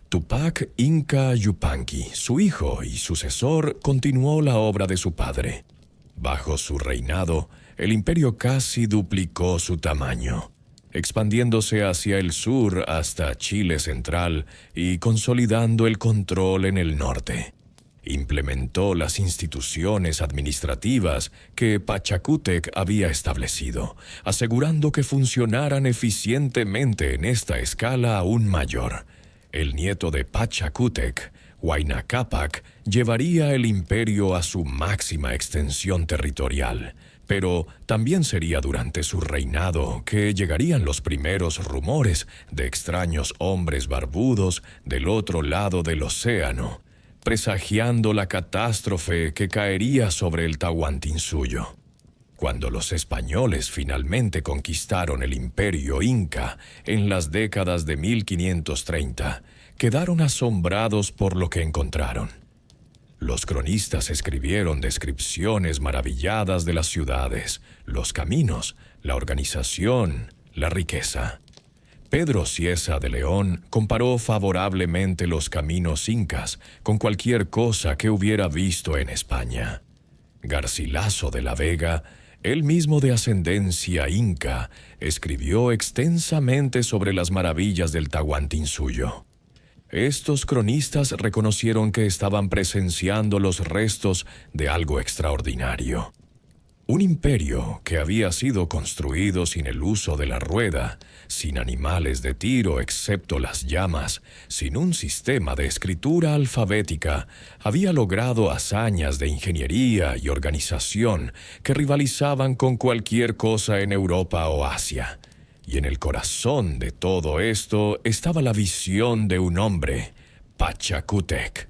Tupac Inca Yupanqui, su hijo y sucesor, continuó la obra de su padre. Bajo su reinado, el imperio casi duplicó su tamaño, expandiéndose hacia el sur hasta Chile central y consolidando el control en el norte. Implementó las instituciones administrativas que Pachacútec había establecido, asegurando que funcionaran eficientemente en esta escala aún mayor. El nieto de Pachacútec, Huayna Cápac, llevaría el imperio a su máxima extensión territorial, Pero también sería durante su reinado que llegarían los primeros rumores de extraños hombres barbudos del otro lado del océano, presagiando la catástrofe que caería sobre el Tahuantinsuyo. Cuando los españoles finalmente conquistaron el imperio inca en las décadas de 1530, quedaron asombrados por lo que encontraron. Los cronistas escribieron descripciones maravilladas de las ciudades, los caminos, la organización, la riqueza. Pedro Cieza de León comparó favorablemente los caminos incas con cualquier cosa que hubiera visto en España. Garcilaso de la Vega, él mismo de ascendencia inca, escribió extensamente sobre las maravillas del Tahuantinsuyo. Estos cronistas reconocieron que estaban presenciando los restos de algo extraordinario. Un imperio que había sido construido sin el uso de la rueda, sin animales de tiro excepto las llamas, sin un sistema de escritura alfabética, había logrado hazañas de ingeniería y organización que rivalizaban con cualquier cosa en Europa o Asia. Y en el corazón de todo esto estaba la visión de un hombre, Pachacútec.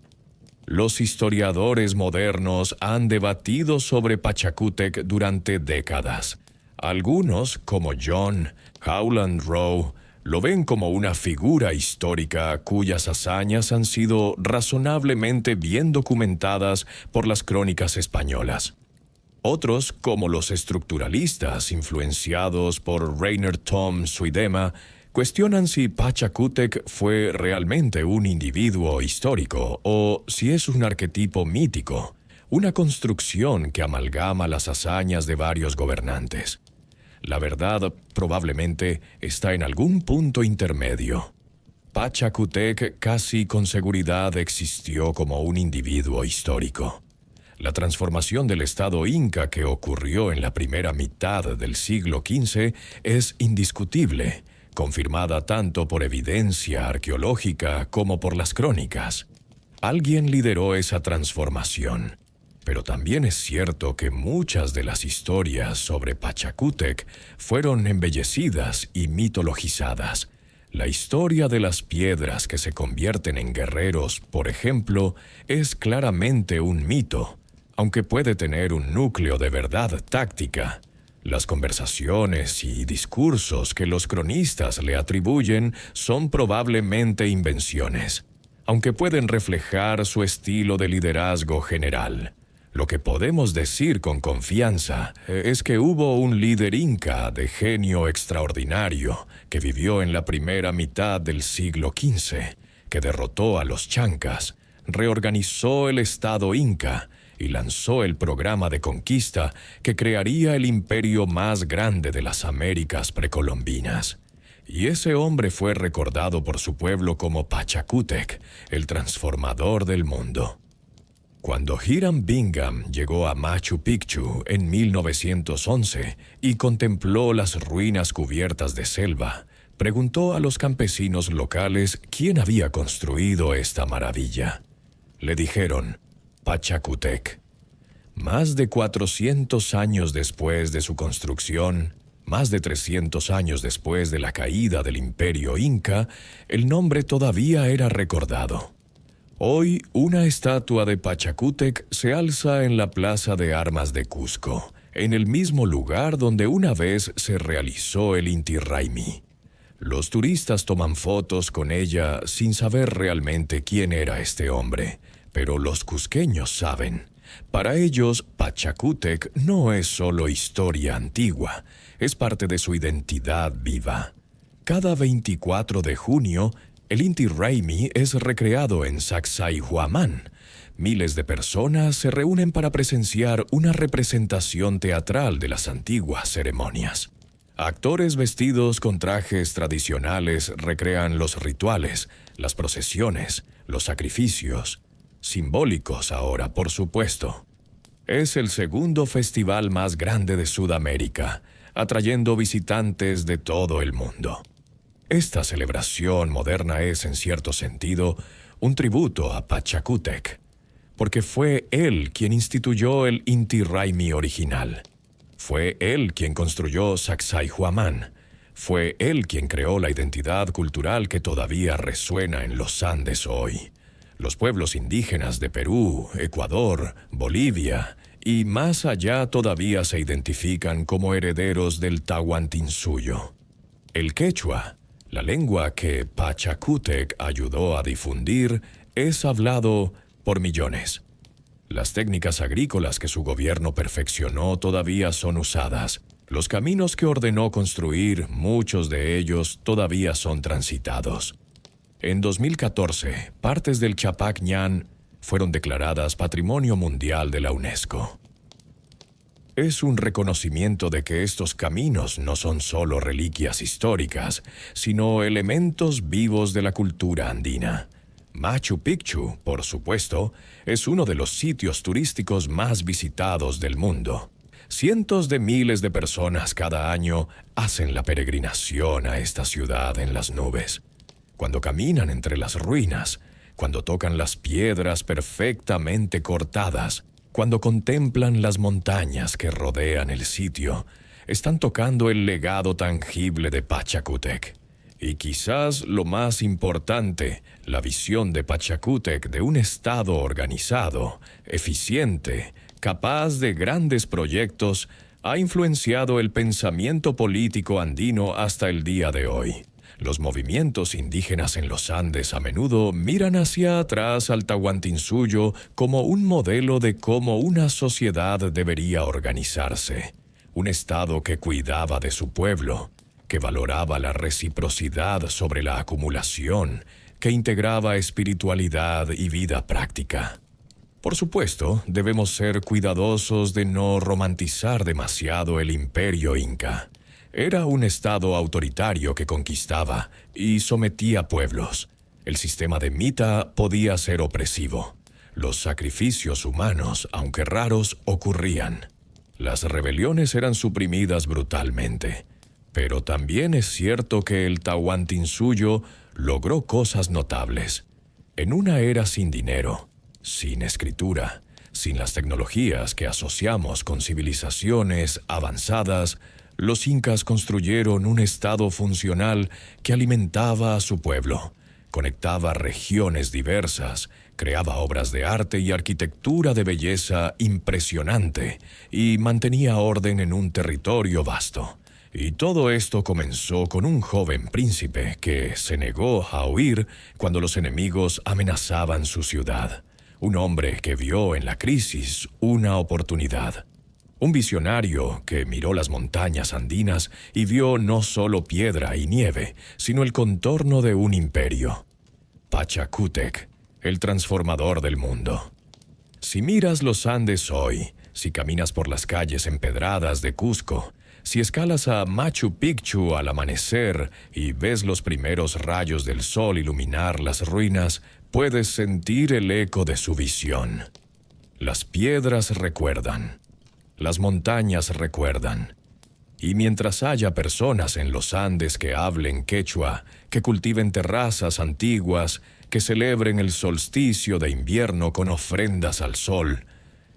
Los historiadores modernos han debatido sobre Pachacútec durante décadas. Algunos, como John Howland Rowe, lo ven como una figura histórica cuyas hazañas han sido razonablemente bien documentadas por las crónicas españolas. Otros, como los estructuralistas influenciados por Rainer Tom Suidema, cuestionan si Pachacútec fue realmente un individuo histórico o si es un arquetipo mítico, una construcción que amalgama las hazañas de varios gobernantes. La verdad probablemente está en algún punto intermedio. Pachacútec casi con seguridad existió como un individuo histórico. La transformación del Estado inca que ocurrió en la primera mitad del siglo XV es indiscutible, confirmada tanto por evidencia arqueológica como por las crónicas. Alguien lideró esa transformación. Pero también es cierto que muchas de las historias sobre Pachacútec fueron embellecidas y mitologizadas. La historia de las piedras que se convierten en guerreros, por ejemplo, es claramente un mito, aunque puede tener un núcleo de verdad táctica. Las conversaciones y discursos que los cronistas le atribuyen son probablemente invenciones, aunque pueden reflejar su estilo de liderazgo general. Lo que podemos decir con confianza es que hubo un líder inca de genio extraordinario que vivió en la primera mitad del siglo XV, que derrotó a los chancas, reorganizó el Estado inca y lanzó el programa de conquista que crearía el imperio más grande de las Américas precolombinas. Y ese hombre fue recordado por su pueblo como Pachacútec, el transformador del mundo. Cuando Hiram Bingham llegó a Machu Picchu en 1911 y contempló las ruinas cubiertas de selva, preguntó a los campesinos locales quién había construido esta maravilla. Le dijeron: Pachacútec. Más de 400 años después de su construcción, más de 300 años después de la caída del Imperio Inca, el nombre todavía era recordado. Hoy, una estatua de Pachacútec se alza en la Plaza de Armas de Cusco, en el mismo lugar donde una vez se realizó el Inti Raymi. Los turistas toman fotos con ella sin saber realmente quién era este hombre. Pero los cusqueños saben. Para ellos, Pachacútec no es solo historia antigua, es parte de su identidad viva. Cada 24 de junio, el Inti Raymi es recreado en Sacsayhuamán. Miles de personas se reúnen para presenciar una representación teatral de las antiguas ceremonias. Actores vestidos con trajes tradicionales recrean los rituales, las procesiones, los sacrificios, simbólicos ahora, por supuesto. Es el segundo festival más grande de Sudamérica, atrayendo visitantes de todo el mundo. Esta celebración moderna es, en cierto sentido, un tributo a Pachacútec, porque fue él quien instituyó el Inti Raymi original. Fue él quien construyó Sacsayhuamán. Fue él quien creó la identidad cultural que todavía resuena en los Andes hoy. Los pueblos indígenas de Perú, Ecuador, Bolivia y más allá todavía se identifican como herederos del Tahuantinsuyo. El quechua, la lengua que Pachacútec ayudó a difundir, es hablado por millones. Las técnicas agrícolas que su gobierno perfeccionó todavía son usadas. Los caminos que ordenó construir, muchos de ellos todavía son transitados. En 2014, partes del Chapac Ñan fueron declaradas Patrimonio Mundial de la UNESCO. Es un reconocimiento de que estos caminos no son solo reliquias históricas, sino elementos vivos de la cultura andina. Machu Picchu, por supuesto, es uno de los sitios turísticos más visitados del mundo. Cientos de miles de personas cada año hacen la peregrinación a esta ciudad en las nubes. Cuando caminan entre las ruinas, cuando tocan las piedras perfectamente cortadas, cuando contemplan las montañas que rodean el sitio, están tocando el legado tangible de Pachacútec. Y quizás lo más importante, la visión de Pachacútec de un estado organizado, eficiente, capaz de grandes proyectos, ha influenciado el pensamiento político andino hasta el día de hoy. Los movimientos indígenas en los Andes a menudo miran hacia atrás al Tahuantinsuyo como un modelo de cómo una sociedad debería organizarse. Un estado que cuidaba de su pueblo, que valoraba la reciprocidad sobre la acumulación, que integraba espiritualidad y vida práctica. Por supuesto, debemos ser cuidadosos de no romantizar demasiado el imperio inca. Era un estado autoritario que conquistaba y sometía pueblos. El sistema de Mita podía ser opresivo. Los sacrificios humanos, aunque raros, ocurrían. Las rebeliones eran suprimidas brutalmente. Pero también es cierto que el Tahuantinsuyo logró cosas notables. En una era sin dinero, sin escritura, sin las tecnologías que asociamos con civilizaciones avanzadas, los incas construyeron un estado funcional que alimentaba a su pueblo, conectaba regiones diversas, creaba obras de arte y arquitectura de belleza impresionante y mantenía orden en un territorio vasto. Y todo esto comenzó con un joven príncipe que se negó a huir cuando los enemigos amenazaban su ciudad. Un hombre que vio en la crisis una oportunidad. Un visionario que miró las montañas andinas y vio no solo piedra y nieve, sino el contorno de un imperio. Pachacútec, el transformador del mundo. Si miras los Andes hoy, si caminas por las calles empedradas de Cusco, si escalas a Machu Picchu al amanecer y ves los primeros rayos del sol iluminar las ruinas, puedes sentir el eco de su visión. Las piedras recuerdan. Las montañas recuerdan. Y mientras haya personas en los Andes que hablen quechua, que cultiven terrazas antiguas, que celebren el solsticio de invierno con ofrendas al sol,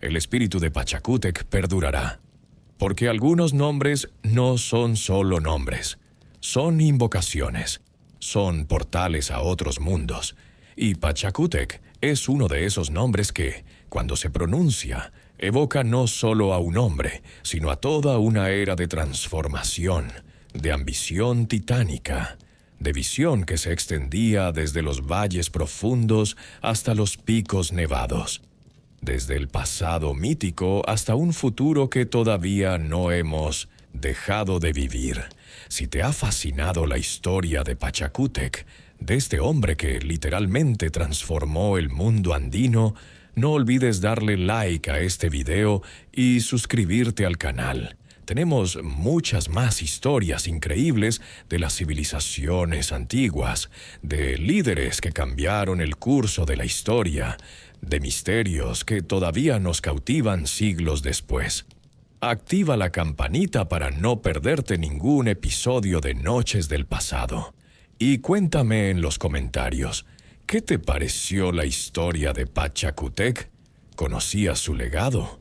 el espíritu de Pachacútec perdurará. Porque algunos nombres no son solo nombres, son invocaciones, son portales a otros mundos. Y Pachacútec es uno de esos nombres que, cuando se pronuncia, evoca no solo a un hombre, sino a toda una era de transformación, de ambición titánica, de visión que se extendía desde los valles profundos hasta los picos nevados, desde el pasado mítico hasta un futuro que todavía no hemos dejado de vivir. Si te ha fascinado la historia de Pachacútec, de este hombre que literalmente transformó el mundo andino, no olvides darle like a este video y suscribirte al canal. Tenemos muchas más historias increíbles de las civilizaciones antiguas, de líderes que cambiaron el curso de la historia, de misterios que todavía nos cautivan siglos después. Activa la campanita para no perderte ningún episodio de Noches del Pasado. Y cuéntame en los comentarios, ¿qué te pareció la historia de Pachacútec? ¿Conocías su legado?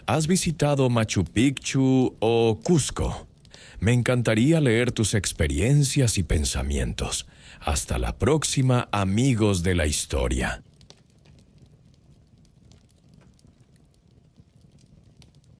¿Has visitado Machu Picchu o Cusco? Me encantaría leer tus experiencias y pensamientos. Hasta la próxima, amigos de la historia.